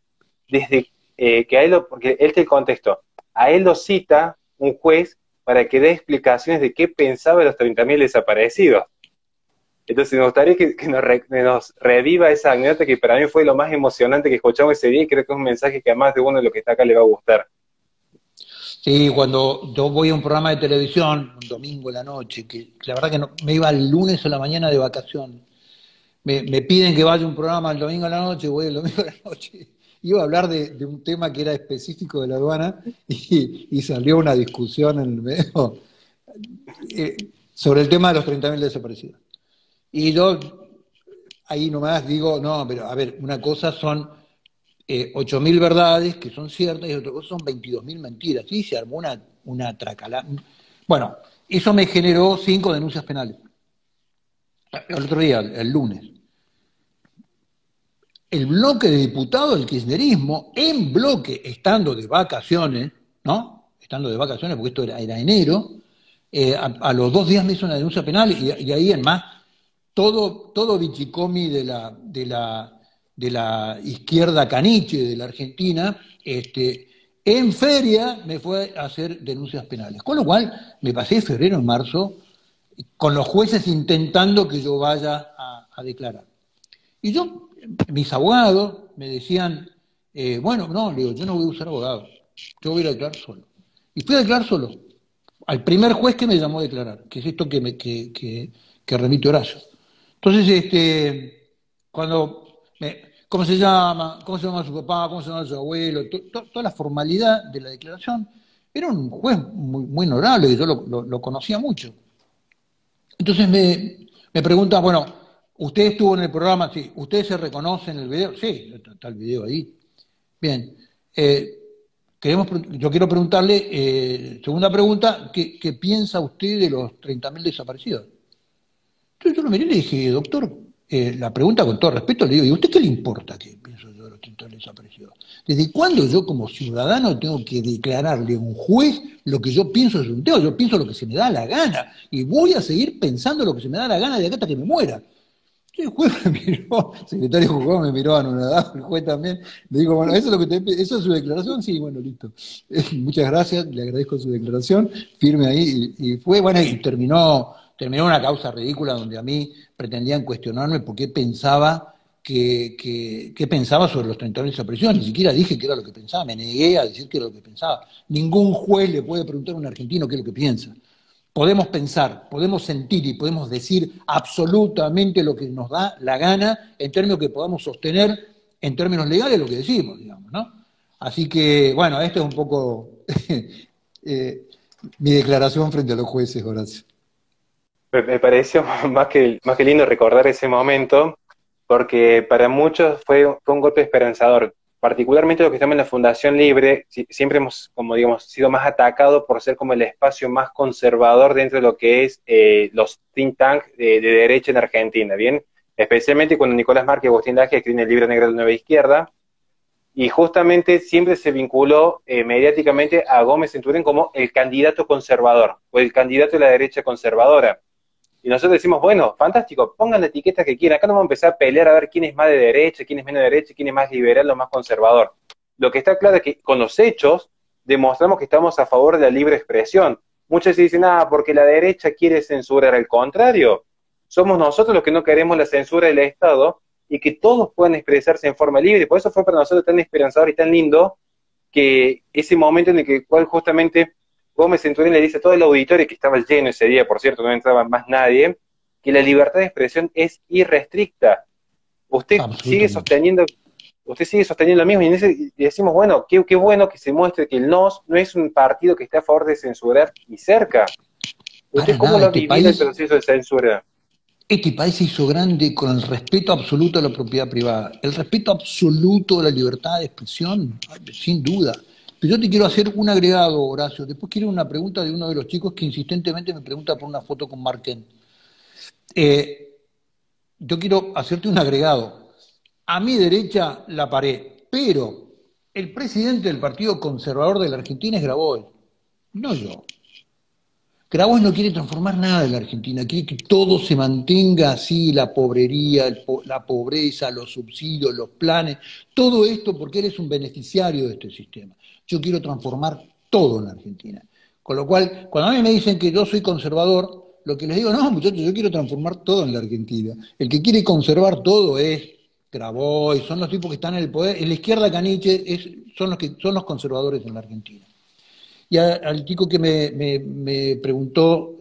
desde que a él, porque él te contestó, a él lo cita un juez para que dé explicaciones de qué pensaba de los 30.000 desaparecidos. Entonces me gustaría que nos reviva esa anécdota que para mí fue lo más emocionante que escuchamos ese día y creo que es un mensaje que a más de uno de los que está acá le va a gustar. Sí, cuando yo voy a un programa de televisión, un domingo en la noche, que la verdad que no, me iba el lunes a la mañana de vacaciones, me piden que vaya a un programa el domingo a la noche, voy el domingo a la noche, iba a hablar de un tema que era específico de la aduana y salió una discusión en el medio sobre el tema de los 30.000 desaparecidos. Y yo ahí nomás digo, no, pero a ver, una cosa son 8.000 verdades que son ciertas y otra cosa son 22.000 mentiras. Y se armó una tracalada. Bueno, eso me generó 5 denuncias penales. El otro día, el lunes. El bloque de diputados del kirchnerismo, en bloque, estando de vacaciones, ¿no? Estando de vacaciones, porque esto era enero, a los 2 días me hizo una denuncia penal y ahí en más, todo bichicomi de la izquierda caniche de la Argentina, en feria me fue a hacer denuncias penales. Con lo cual, me pasé febrero, marzo, con los jueces intentando que yo vaya a declarar. Y mis abogados me decían, bueno, no, le digo, yo no voy a usar abogados, yo voy a declarar solo. Y fui a declarar solo, al primer juez que me llamó a declarar, que es esto que remite Horacio. Entonces, ¿cómo se llama? ¿Cómo se llama su papá? ¿Cómo se llama su abuelo? Toda la formalidad de la declaración. Era un juez muy, muy honorable, que yo lo conocía mucho. Entonces me pregunta, bueno, ¿usted estuvo en el programa? Sí. ¿Usted se reconoce en el video? Sí, está el video ahí. Bien. Yo quiero preguntarle, segunda pregunta, ¿qué piensa usted de los 30.000 desaparecidos? Entonces yo lo miré y le dije, doctor, la pregunta con todo respeto, le digo, ¿y a usted qué le importa qué pienso yo de los 30.000 desaparecidos? ¿Desde cuándo yo como ciudadano tengo que declararle a un juez lo que yo pienso de un tema? Yo pienso lo que se me da la gana y voy a seguir pensando lo que se me da la gana de acá hasta que me muera. El juez me miró, el secretario de juzgado me miró anonadado, el juez también, me dijo, bueno, ¿eso es lo que eso es su declaración? Sí, bueno, listo. Muchas gracias, le agradezco su declaración, firme ahí, y fue, bueno, y terminó una causa ridícula donde a mí pretendían cuestionarme por qué pensaba qué pensaba sobre los 30.000 desaparecidos, ni siquiera dije qué era lo que pensaba, me negué a decir qué era lo que pensaba. Ningún juez le puede preguntar a un argentino qué es lo que piensa. Podemos pensar, podemos sentir y podemos decir absolutamente lo que nos da la gana en términos que podamos sostener en términos legales lo que decimos, digamos, ¿no? Así que, bueno, esto es un poco mi declaración frente a los jueces, Horacio. Me pareció más que lindo recordar ese momento, porque para muchos fue un golpe esperanzador. Particularmente los que estamos en la Fundación Libre, siempre hemos, como digamos, sido más atacados por ser como el espacio más conservador dentro de lo que es los think tanks de derecha en Argentina, ¿bien? Especialmente cuando Nicolás Marques y Agustín Laje escriben el libro negro de la Nueva Izquierda, y justamente siempre se vinculó mediáticamente a Gómez Centurión como el candidato conservador, o el candidato de la derecha conservadora. Y nosotros decimos, bueno, fantástico, pongan la etiqueta que quieran, acá no vamos a empezar a pelear a ver quién es más de derecha, quién es menos de derecha, quién es más liberal o más conservador. Lo que está claro es que con los hechos demostramos que estamos a favor de la libre expresión. Muchos dicen, porque la derecha quiere censurar, al contrario. Somos nosotros los que no queremos la censura del Estado y que todos puedan expresarse en forma libre. Por eso fue para nosotros tan esperanzador y tan lindo que ese momento en el que cual justamente Gómez Centurión le dice a todo el auditorio, que estaba lleno ese día, por cierto, no entraba más nadie, que la libertad de expresión es irrestricta. Sigue sosteniendo lo mismo, y decimos, bueno, qué bueno que se muestre que el NOS no es un partido que esté a favor de censurar ni cerca. ¿Usted cómo lo ha vivido el proceso de censura? Este país se hizo grande con el respeto absoluto a la propiedad privada, el respeto absoluto a la libertad de expresión, sin duda. Pero yo te quiero hacer un agregado, Horacio. Después quiero una pregunta de uno de los chicos que insistentemente me pregunta por una foto con Mark Kent. Yo quiero hacerte un agregado. A mi derecha la pared, pero el presidente del Partido Conservador de la Argentina es Grabois, no yo. Grabois no quiere transformar nada de la Argentina, quiere que todo se mantenga así, la pobrería, la pobreza, los subsidios, los planes, todo esto porque él es un beneficiario de este sistema. Yo quiero transformar todo en la Argentina. Con lo cual, cuando a mí me dicen que yo soy conservador, lo que les digo, no, muchachos, yo quiero transformar todo en la Argentina. El que quiere conservar todo es Grabois, son los tipos que están en el poder. En la izquierda caniche son los conservadores en la Argentina. Y al chico que me preguntó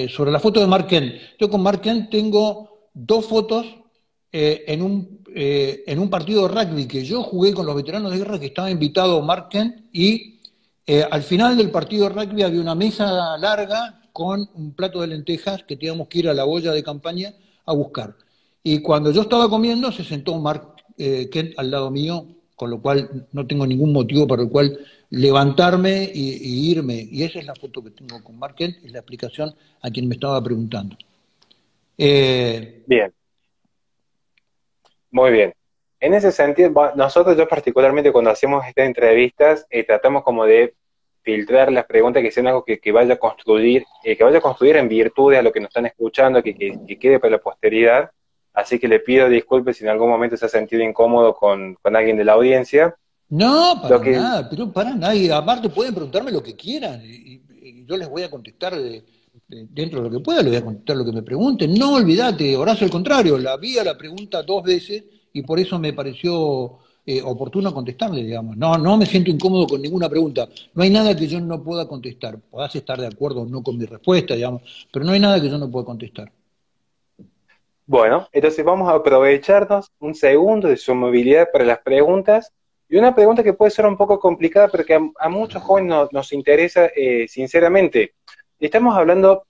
sobre la foto de Mark Kent. Yo con Mark Kent tengo 2 fotos en un partido de rugby que yo jugué con los veteranos de guerra, que estaba invitado Mark Kent, y al final del partido de rugby había una mesa larga con un plato de lentejas que teníamos que ir a la olla de campaña a buscar. Y cuando yo estaba comiendo se sentó Mark Kent al lado mío, con lo cual no tengo ningún motivo para el cual levantarme y irme. Y esa es la foto que tengo con Mark Kent, es la explicación a quien me estaba preguntando. Bien, muy bien. En ese sentido, nosotros yo particularmente cuando hacemos estas entrevistas, tratamos como de filtrar las preguntas que sean algo que vaya a construir, en virtud de a lo que nos están escuchando, que quede para la posteridad. Así que le pido disculpas si en algún momento se ha sentido incómodo con alguien de la audiencia. No, Lo para que, nada, pero para nada. Y aparte pueden preguntarme lo que quieran y yo les voy a contestar dentro de lo que pueda, les voy a contestar lo que me pregunten. No, olvídate, Horacio, al contrario, la vi a la pregunta 2 veces y por eso me pareció oportuno contestarle, digamos. No, no me siento incómodo con ninguna pregunta. No hay nada que yo no pueda contestar. Podás estar de acuerdo o no con mi respuesta, digamos, pero no hay nada que yo no pueda contestar. bueno, entonces vamos a aprovecharnos un segundo de su movilidad para las preguntas. Y una pregunta que puede ser un poco complicada, pero que a muchos jóvenes nos interesa sinceramente. Estamos hablando,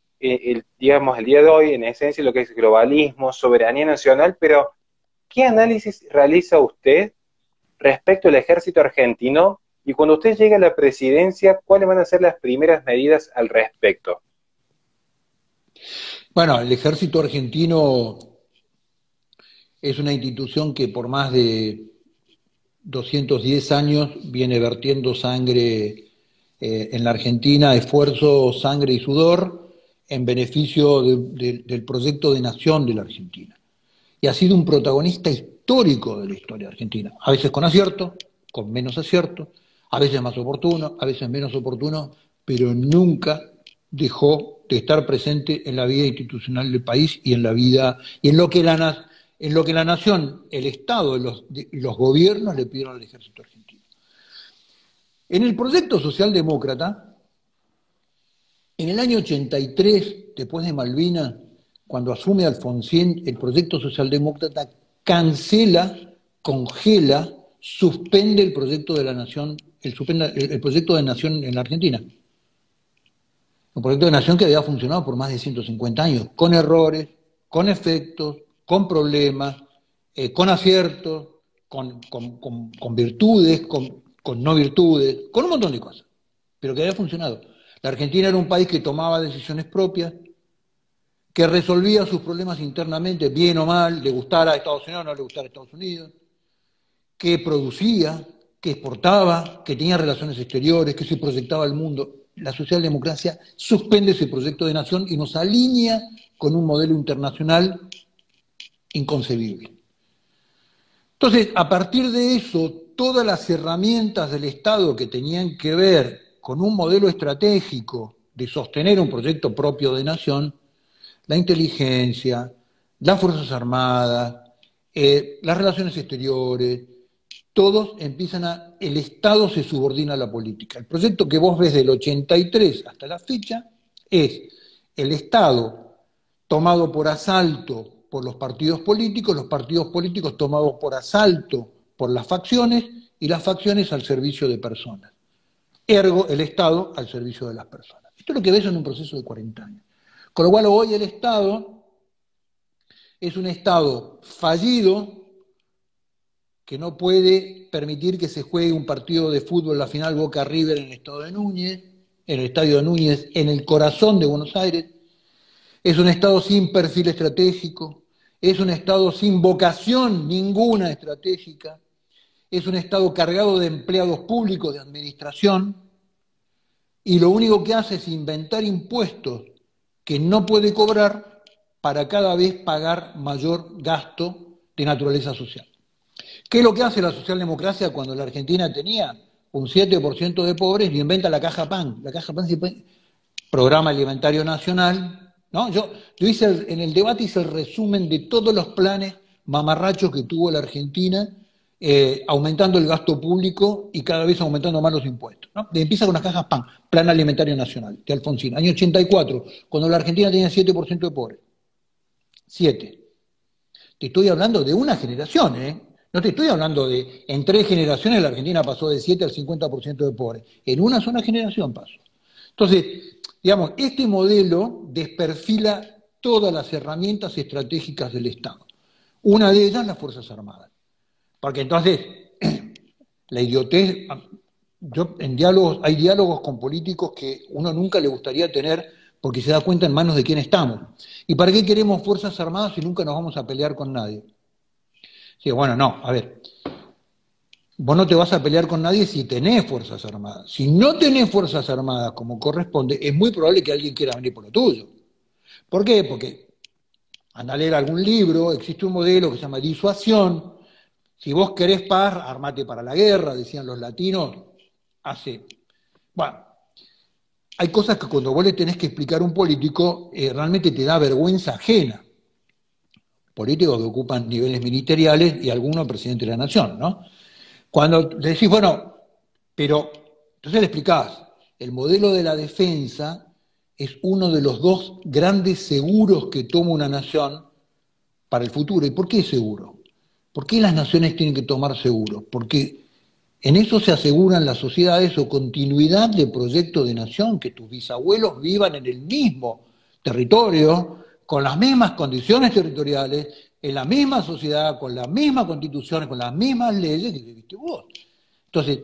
digamos, el día de hoy, en esencia, lo que es globalismo, soberanía nacional, pero ¿qué análisis realiza usted respecto al ejército argentino? Y cuando usted llegue a la presidencia, ¿cuáles van a ser las primeras medidas al respecto? Bueno, el ejército argentino es una institución que por más de 210 años viene vertiendo sangre en la Argentina, esfuerzo, sangre y sudor en beneficio del proyecto de nación de la Argentina. Y ha sido un protagonista histórico de la historia argentina, a veces con acierto, con menos acierto, a veces más oportuno, a veces menos oportuno, pero nunca dejó de estar presente en la vida institucional del país y en la vida y en lo que la nación, el Estado y los gobiernos le pidieron al ejército argentino. En el proyecto socialdemócrata, en el año 83, después de Malvinas, cuando asume Alfonsín, el proyecto socialdemócrata cancela, congela, suspende el proyecto de la nación, el proyecto de nación en la Argentina. Un proyecto de nación que había funcionado por más de 150 años, con errores, con efectos, con problemas, con aciertos, con virtudes, con no virtudes, con un montón de cosas, pero que había funcionado. La Argentina era un país que tomaba decisiones propias, que resolvía sus problemas internamente, bien o mal, le gustara a Estados Unidos o no le gustara a Estados Unidos, que producía, que exportaba, que tenía relaciones exteriores, que se proyectaba al mundo. La socialdemocracia suspende ese proyecto de nación y nos alinea con un modelo internacional inconcebible. Entonces, a partir de eso, todas las herramientas del Estado que tenían que ver con un modelo estratégico de sostener un proyecto propio de nación, la inteligencia, las Fuerzas Armadas, las relaciones exteriores, todos el Estado se subordina a la política. El proyecto que vos ves del 83 hasta la fecha es el Estado tomado por asalto por los partidos políticos tomados por asalto por las facciones y las facciones al servicio de personas. Ergo, el Estado al servicio de las personas. Esto es lo que ves en un proceso de 40 años. Con lo cual hoy el Estado es un Estado fallido que no puede permitir que se juegue un partido de fútbol, la final Boca River en el Estadio de Núñez, en el corazón de Buenos Aires. Es un Estado sin perfil estratégico, es un Estado sin vocación ninguna estratégica, es un Estado cargado de empleados públicos, de administración, y lo único que hace es inventar impuestos que no puede cobrar para cada vez pagar mayor gasto de naturaleza social. ¿Qué es lo que hace la socialdemocracia cuando la Argentina tenía un 7% de pobres? Y inventa la Caja PAN. La Caja PAN, Programa Alimentario Nacional, ¿no? Yo en el debate hice el resumen de todos los planes mamarrachos que tuvo la Argentina, aumentando el gasto público y cada vez aumentando más los impuestos, ¿no? Empieza con las cajas PAN, Plan Alimentario Nacional, de Alfonsín, año 84, cuando la Argentina tenía 7% de pobres. 7. Te estoy hablando de una generación, ¿eh? No te estoy hablando de, en 3 generaciones la Argentina pasó de 7 al 50% de pobres. En una sola generación pasó. Entonces, digamos, este modelo desperfila todas las herramientas estratégicas del Estado. Una de ellas, las Fuerzas Armadas. Porque entonces, la idiotez, en diálogos, hay diálogos con políticos que uno nunca le gustaría tener porque se da cuenta en manos de quién estamos. ¿Y para qué queremos Fuerzas Armadas si nunca nos vamos a pelear con nadie? Sí, bueno, no, a ver, vos no te vas a pelear con nadie si tenés Fuerzas Armadas. Si no tenés Fuerzas Armadas como corresponde, es muy probable que alguien quiera venir por lo tuyo. ¿Por qué? Porque anda a leer algún libro, existe un modelo que se llama disuasión. Si vos querés paz, armate para la guerra, decían los latinos hace... Bueno, hay cosas que cuando vos le tenés que explicar a un político, realmente te da vergüenza ajena. Políticos que ocupan niveles ministeriales y algunos presidente de la nación, ¿no? Cuando le decís, bueno, pero entonces le explicás, el modelo de la defensa es uno de los dos grandes seguros que toma una nación para el futuro. ¿Y por qué seguro? ¿Por qué las naciones tienen que tomar seguros? Porque en eso se aseguran las sociedades o continuidad de proyecto de nación, que tus bisabuelos vivan en el mismo territorio, con las mismas condiciones territoriales, en la misma sociedad, con las mismas constituciones, con las mismas leyes que viviste vos. Entonces,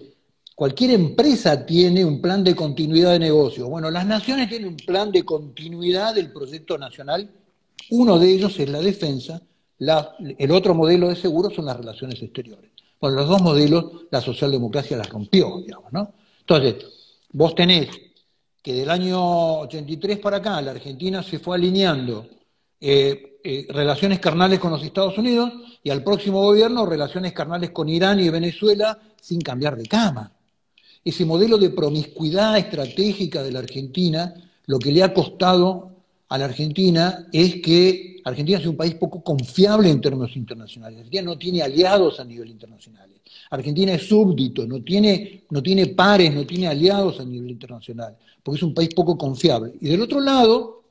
cualquier empresa tiene un plan de continuidad de negocio. Bueno, las naciones tienen un plan de continuidad del proyecto nacional. Uno de ellos es la defensa, el otro modelo de seguro son las relaciones exteriores. Bueno, los dos modelos la socialdemocracia las rompió, digamos, ¿no? Entonces, vos tenés que del año 83 para acá la Argentina se fue alineando relaciones carnales con los Estados Unidos y al próximo gobierno relaciones carnales con Irán y Venezuela sin cambiar de cama. Ese modelo de promiscuidad estratégica de la Argentina, lo que le ha costado a la Argentina es que Argentina es un país poco confiable en términos internacionales. Argentina no tiene aliados a nivel internacional. Argentina es súbdito, no tiene pares, no tiene aliados a nivel internacional, porque es un país poco confiable. Y del otro lado,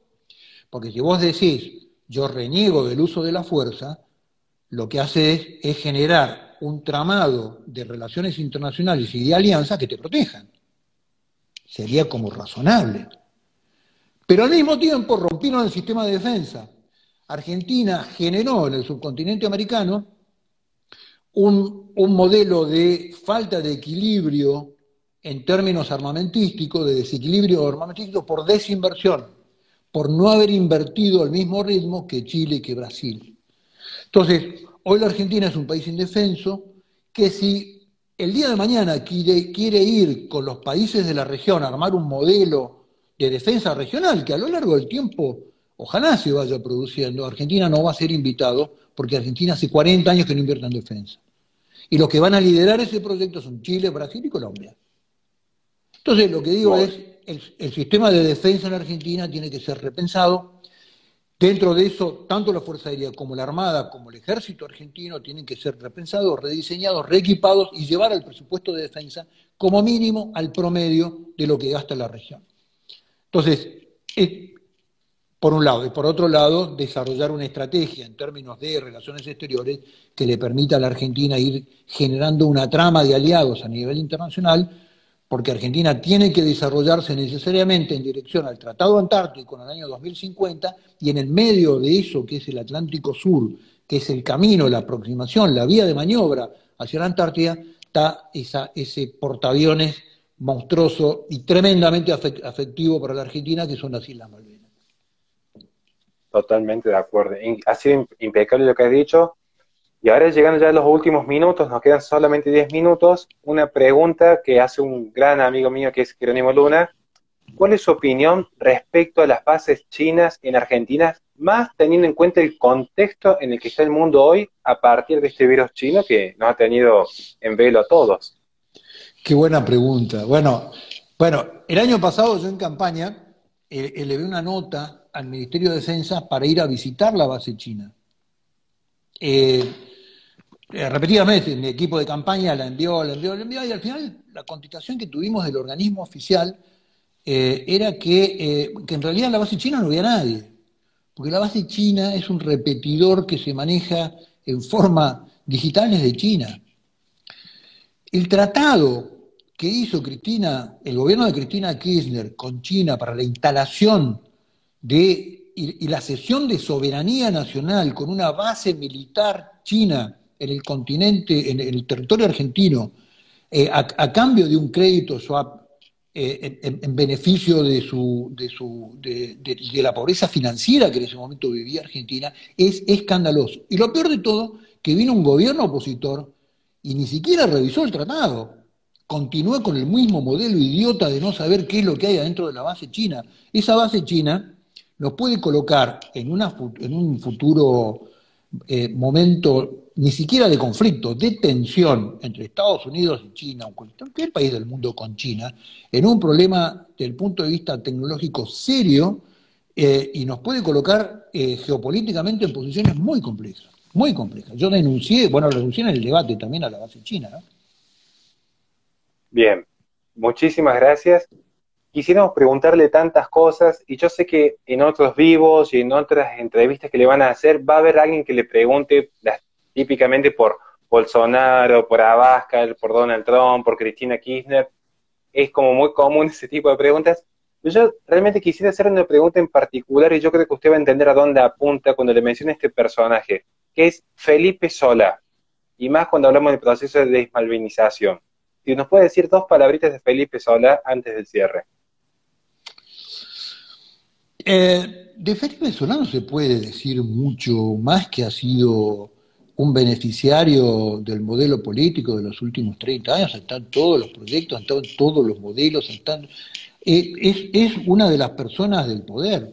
porque si vos decís, yo reniego del uso de la fuerza, lo que hace es generar un tramado de relaciones internacionales y de alianzas que te protejan. Sería como razonable. Pero al mismo tiempo rompieron el sistema de defensa. Argentina generó en el subcontinente americano un modelo de falta de equilibrio en términos armamentísticos, de desequilibrio armamentístico por desinversión, por no haber invertido al mismo ritmo que Chile y que Brasil. Entonces, hoy la Argentina es un país indefenso que si el día de mañana quiere ir con los países de la región a armar un modelo de defensa regional, que a lo largo del tiempo ojalá se vaya produciendo, Argentina no va a ser invitado, porque Argentina hace 40 años que no invierte en defensa. Y los que van a liderar ese proyecto son Chile, Brasil y Colombia. Entonces, lo que digo es, el sistema de defensa en Argentina tiene que ser repensado. Dentro de eso, tanto la Fuerza Aérea como la Armada, como el Ejército argentino, tienen que ser repensados, rediseñados, reequipados y llevar al presupuesto de defensa como mínimo al promedio de lo que gasta la región. Entonces, por un lado. Y por otro lado, desarrollar una estrategia en términos de relaciones exteriores que le permita a la Argentina ir generando una trama de aliados a nivel internacional, porque Argentina tiene que desarrollarse necesariamente en dirección al Tratado Antártico en el año 2050, y en el medio de eso, que es el Atlántico Sur, que es el camino, la aproximación, la vía de maniobra hacia la Antártida, está ese portaaviones monstruoso y tremendamente afectivo para la Argentina, que son las Islas Malvinas. Totalmente de acuerdo. Ha sido impecable lo que has dicho. Y ahora llegando ya a los últimos minutos, nos quedan solamente 10 minutos, una pregunta que hace un gran amigo mío que es Jerónimo Luna. ¿Cuál es su opinión respecto a las bases chinas en Argentina, más teniendo en cuenta el contexto en el que está el mundo hoy a partir de este virus chino que nos ha tenido en velo a todos? Qué buena pregunta. Bueno, el año pasado yo en campaña elevé una nota al Ministerio de Defensa para ir a visitar la base china. Repetidamente mi equipo de campaña la envió, y al final la contestación que tuvimos del organismo oficial era que en realidad en la base china no había nadie, porque la base china es un repetidor que se maneja en forma digital desde China. El tratado que hizo el gobierno de Cristina Kirchner con China para la instalación y la cesión de soberanía nacional con una base militar china en el continente, en el territorio argentino, a cambio de un crédito swap en beneficio de la pobreza financiera que en ese momento vivía Argentina, es escandaloso. Y lo peor de todo, que vino un gobierno opositor y ni siquiera revisó el tratado. Continúa con el mismo modelo idiota de no saber qué es lo que hay adentro de la base china. Esa base china nos puede colocar en un futuro momento ni siquiera de conflicto, de tensión entre Estados Unidos y China, o cualquier país del mundo con China, en un problema desde el punto de vista tecnológico serio, y nos puede colocar geopolíticamente en posiciones muy complejas, muy complejas. Yo denuncié, bueno, lo denuncié en el debate también a la base china, ¿no? Bien, muchísimas gracias. Quisiéramos preguntarle tantas cosas y yo sé que en otros vivos y en otras entrevistas que le van a hacer va a haber alguien que le pregunte típicamente por Bolsonaro, por Abascal, por Donald Trump, por Cristina Kirchner. Es como muy común ese tipo de preguntas. Yo realmente quisiera hacer una pregunta en particular y yo creo que usted va a entender a dónde apunta cuando le mencione este personaje, que es Felipe Solá, y más cuando hablamos del proceso de desmalvinización. Si nos puede decir dos palabritas de Felipe Solá antes del cierre. De Felipe Solá no se puede decir mucho más que ha sido un beneficiario del modelo político de los últimos 30 años, están todos los proyectos, están todos los modelos, es una de las personas del poder,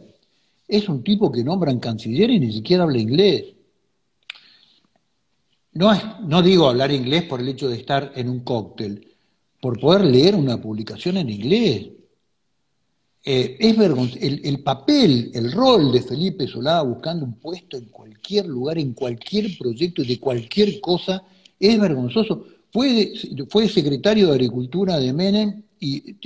es un tipo que nombran canciller y ni siquiera habla inglés. No digo hablar inglés por el hecho de estar en un cóctel, por poder leer una publicación en inglés. Es vergonzoso. El papel, el rol de Felipe Solá buscando un puesto en cualquier lugar, en cualquier proyecto, de cualquier cosa, es vergonzoso. Fue secretario de Agricultura de Menem y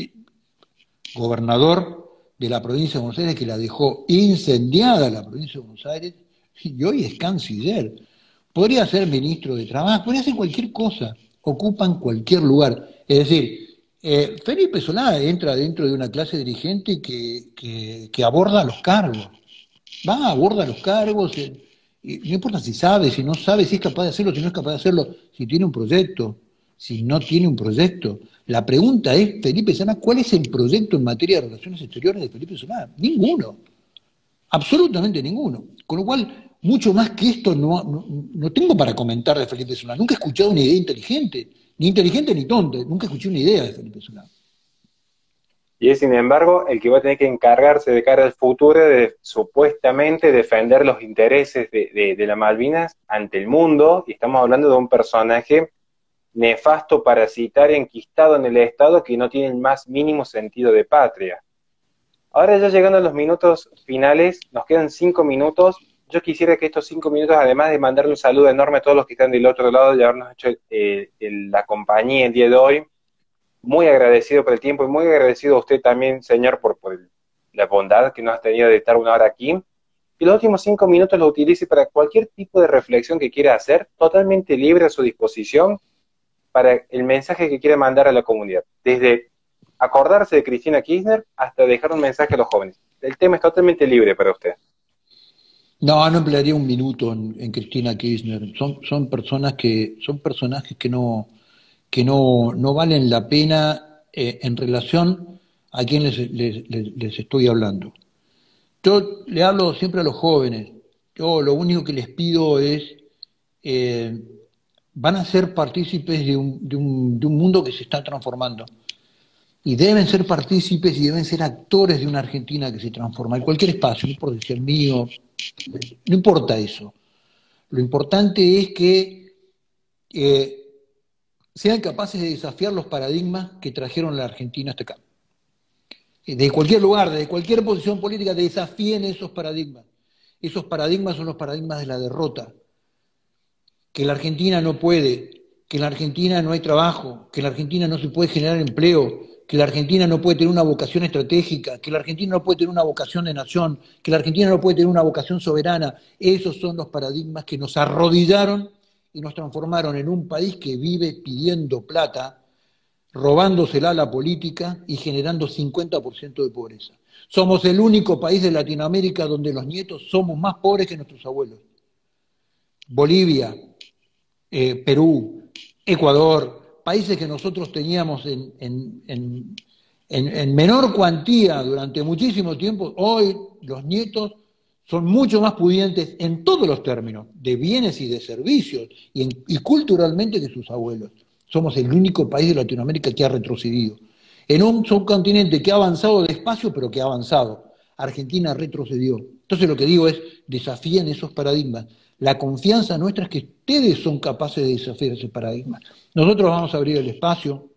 gobernador de la provincia de Buenos Aires, que la dejó incendiada la provincia de Buenos Aires, y hoy es canciller. Podría ser ministro de Trabajo, podría ser cualquier cosa, ocupan cualquier lugar. Es decir, Felipe Solá entra dentro de una clase dirigente que aborda los cargos, aborda los cargos, y no importa si sabe, si no sabe, si es capaz de hacerlo, si no es capaz de hacerlo, si tiene un proyecto, si no tiene un proyecto. La pregunta es, Felipe Solá, ¿cuál es el proyecto en materia de relaciones exteriores de Felipe Solá? Ninguno, absolutamente ninguno. Con lo cual, mucho más que esto no tengo para comentar de Felipe Solá. Nunca he escuchado una idea inteligente ni tonta. Nunca escuché una idea de Felipe Solá. Y es, sin embargo, el que va a tener que encargarse de cara al futuro de supuestamente defender los intereses de las Malvinas ante el mundo, y estamos hablando de un personaje nefasto, parasitario, enquistado en el Estado, que no tiene el más mínimo sentido de patria. Ahora ya llegando a los minutos finales, nos quedan 5 minutos. Yo quisiera que estos 5 minutos, además de mandarle un saludo enorme a todos los que están del otro lado y habernos hecho la compañía el día de hoy, muy agradecido por el tiempo y muy agradecido a usted también, señor, por la bondad que nos ha tenido de estar una hora aquí. Y los últimos 5 minutos los utilice para cualquier tipo de reflexión que quiera hacer, totalmente libre a su disposición, para el mensaje que quiera mandar a la comunidad. Desde acordarse de Cristina Kirchner hasta dejar un mensaje a los jóvenes. El tema es totalmente libre para usted. No emplearía un minuto en Cristina Kirchner. Son personajes que no valen la pena en relación a quien les estoy hablando. Yo le hablo siempre a los jóvenes. Yo lo único que les pido es, van a ser partícipes de un mundo que se está transformando. Y deben ser partícipes y deben ser actores de una Argentina que se transforma, en cualquier espacio, no importa si es el mío, no importa eso. Lo importante es que sean capaces de desafiar los paradigmas que trajeron a la Argentina hasta acá. De cualquier lugar, de cualquier posición política, desafíen esos paradigmas. Esos paradigmas son los paradigmas de la derrota. Que la Argentina no puede, que en la Argentina no hay trabajo, que en la Argentina no se puede generar empleo, que la Argentina no puede tener una vocación estratégica, que la Argentina no puede tener una vocación de nación, que la Argentina no puede tener una vocación soberana. Esos son los paradigmas que nos arrodillaron y nos transformaron en un país que vive pidiendo plata, robándosela a la política y generando 50% de pobreza. Somos el único país de Latinoamérica donde los nietos somos más pobres que nuestros abuelos. Bolivia, Perú, Ecuador, países que nosotros teníamos en menor cuantía durante muchísimo tiempo, hoy los nietos son mucho más pudientes en todos los términos, de bienes y de servicios, y culturalmente que sus abuelos. Somos el único país de Latinoamérica que ha retrocedido. En un subcontinente que ha avanzado despacio, pero que ha avanzado. Argentina retrocedió. Entonces lo que digo es, desafíen esos paradigmas. La confianza nuestra es que ustedes son capaces de desafiar ese paradigma. Nosotros vamos a abrir el espacio,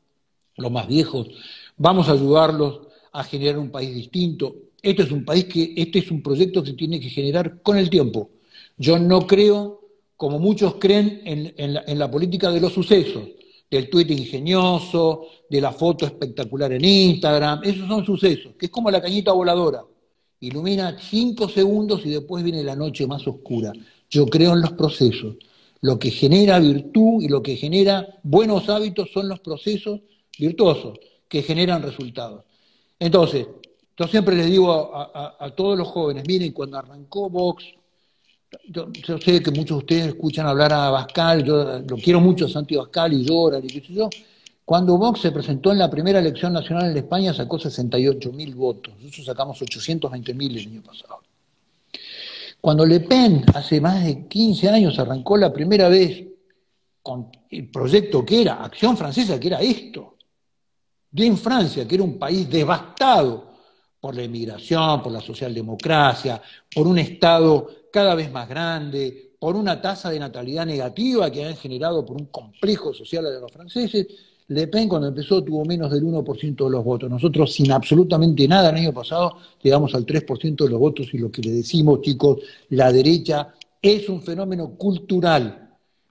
los más viejos, vamos a ayudarlos a generar un país distinto. Este es un proyecto que se tiene que generar con el tiempo. Yo no creo, como muchos creen, en la política de los sucesos, del tuit ingenioso, de la foto espectacular en Instagram. Esos son sucesos, que es como la cañita voladora. Ilumina 5 segundos y después viene la noche más oscura. Yo creo en los procesos. Lo que genera virtud y lo que genera buenos hábitos son los procesos virtuosos que generan resultados. Entonces, yo siempre les digo a todos los jóvenes, miren, cuando arrancó Vox, yo sé que muchos de ustedes escuchan hablar a Abascal, yo lo quiero mucho a Santi Abascal y lloran y qué sé yo. Cuando Vox se presentó en la primera elección nacional en España sacó 68.000 votos, nosotros sacamos 820.000 el año pasado. Cuando Le Pen hace más de 15 años arrancó la primera vez con el proyecto que era Acción Francesa, que era esto, bien Francia, que era un país devastado por la inmigración, por la socialdemocracia, por un Estado cada vez más grande, por una tasa de natalidad negativa que han generado por un complejo social de los franceses. Le Pen cuando empezó tuvo menos del 1% de los votos. Nosotros sin absolutamente nada el año pasado llegamos al 3% de los votos y lo que le decimos, chicos, la derecha es un fenómeno cultural.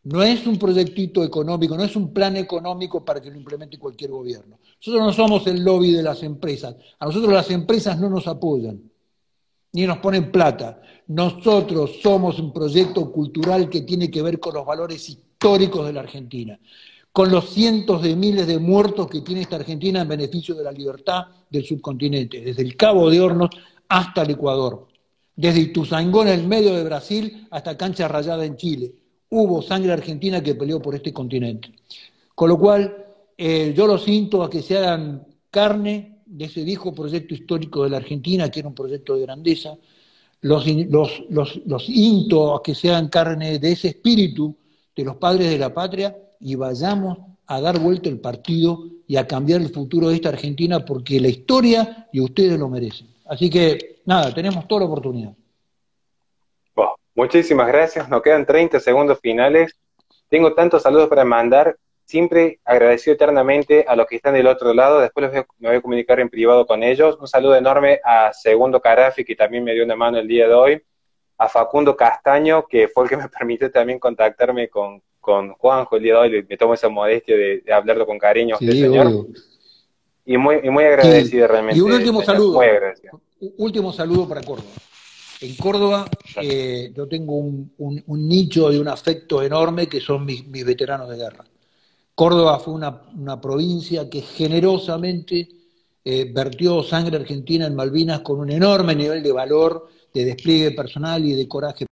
No es un proyectito económico, no es un plan económico para que lo implemente cualquier gobierno. Nosotros no somos el lobby de las empresas. A nosotros las empresas no nos apoyan, ni nos ponen plata. Nosotros somos un proyecto cultural que tiene que ver con los valores históricos de la Argentina, con los cientos de miles de muertos que tiene esta Argentina en beneficio de la libertad del subcontinente, desde el Cabo de Hornos hasta el Ecuador, desde Ituzaingó en el medio de Brasil hasta Cancha Rayada en Chile. Hubo sangre argentina que peleó por este continente. Con lo cual, yo los insto a que se hagan carne de ese viejo proyecto histórico de la Argentina, que era un proyecto de grandeza. Los insto a que se hagan carne de ese espíritu de los padres de la patria y vayamos a dar vuelta el partido y a cambiar el futuro de esta Argentina porque la historia y ustedes lo merecen. Así que, nada, tenemos toda la oportunidad. Bueno, muchísimas gracias, nos quedan 30 segundos finales. Tengo tantos saludos para mandar, siempre agradecido eternamente a los que están del otro lado, después me voy a comunicar en privado con ellos. Un saludo enorme a Segundo Carafi, que también me dio una mano el día de hoy, a Facundo Castaño, que fue el que me permitió también contactarme con Juanjo el día de hoy, me tomo esa modestia de hablarlo con cariño a usted, Sí, señor. obvio. Y muy agradecido Sí. realmente. Y un último señor, saludo. muy agradecido. Último saludo para Córdoba. En Córdoba yo tengo un nicho y un afecto enorme que son mis veteranos de guerra. Córdoba fue una provincia que generosamente vertió sangre argentina en Malvinas con un enorme nivel de valor, de despliegue personal y de coraje.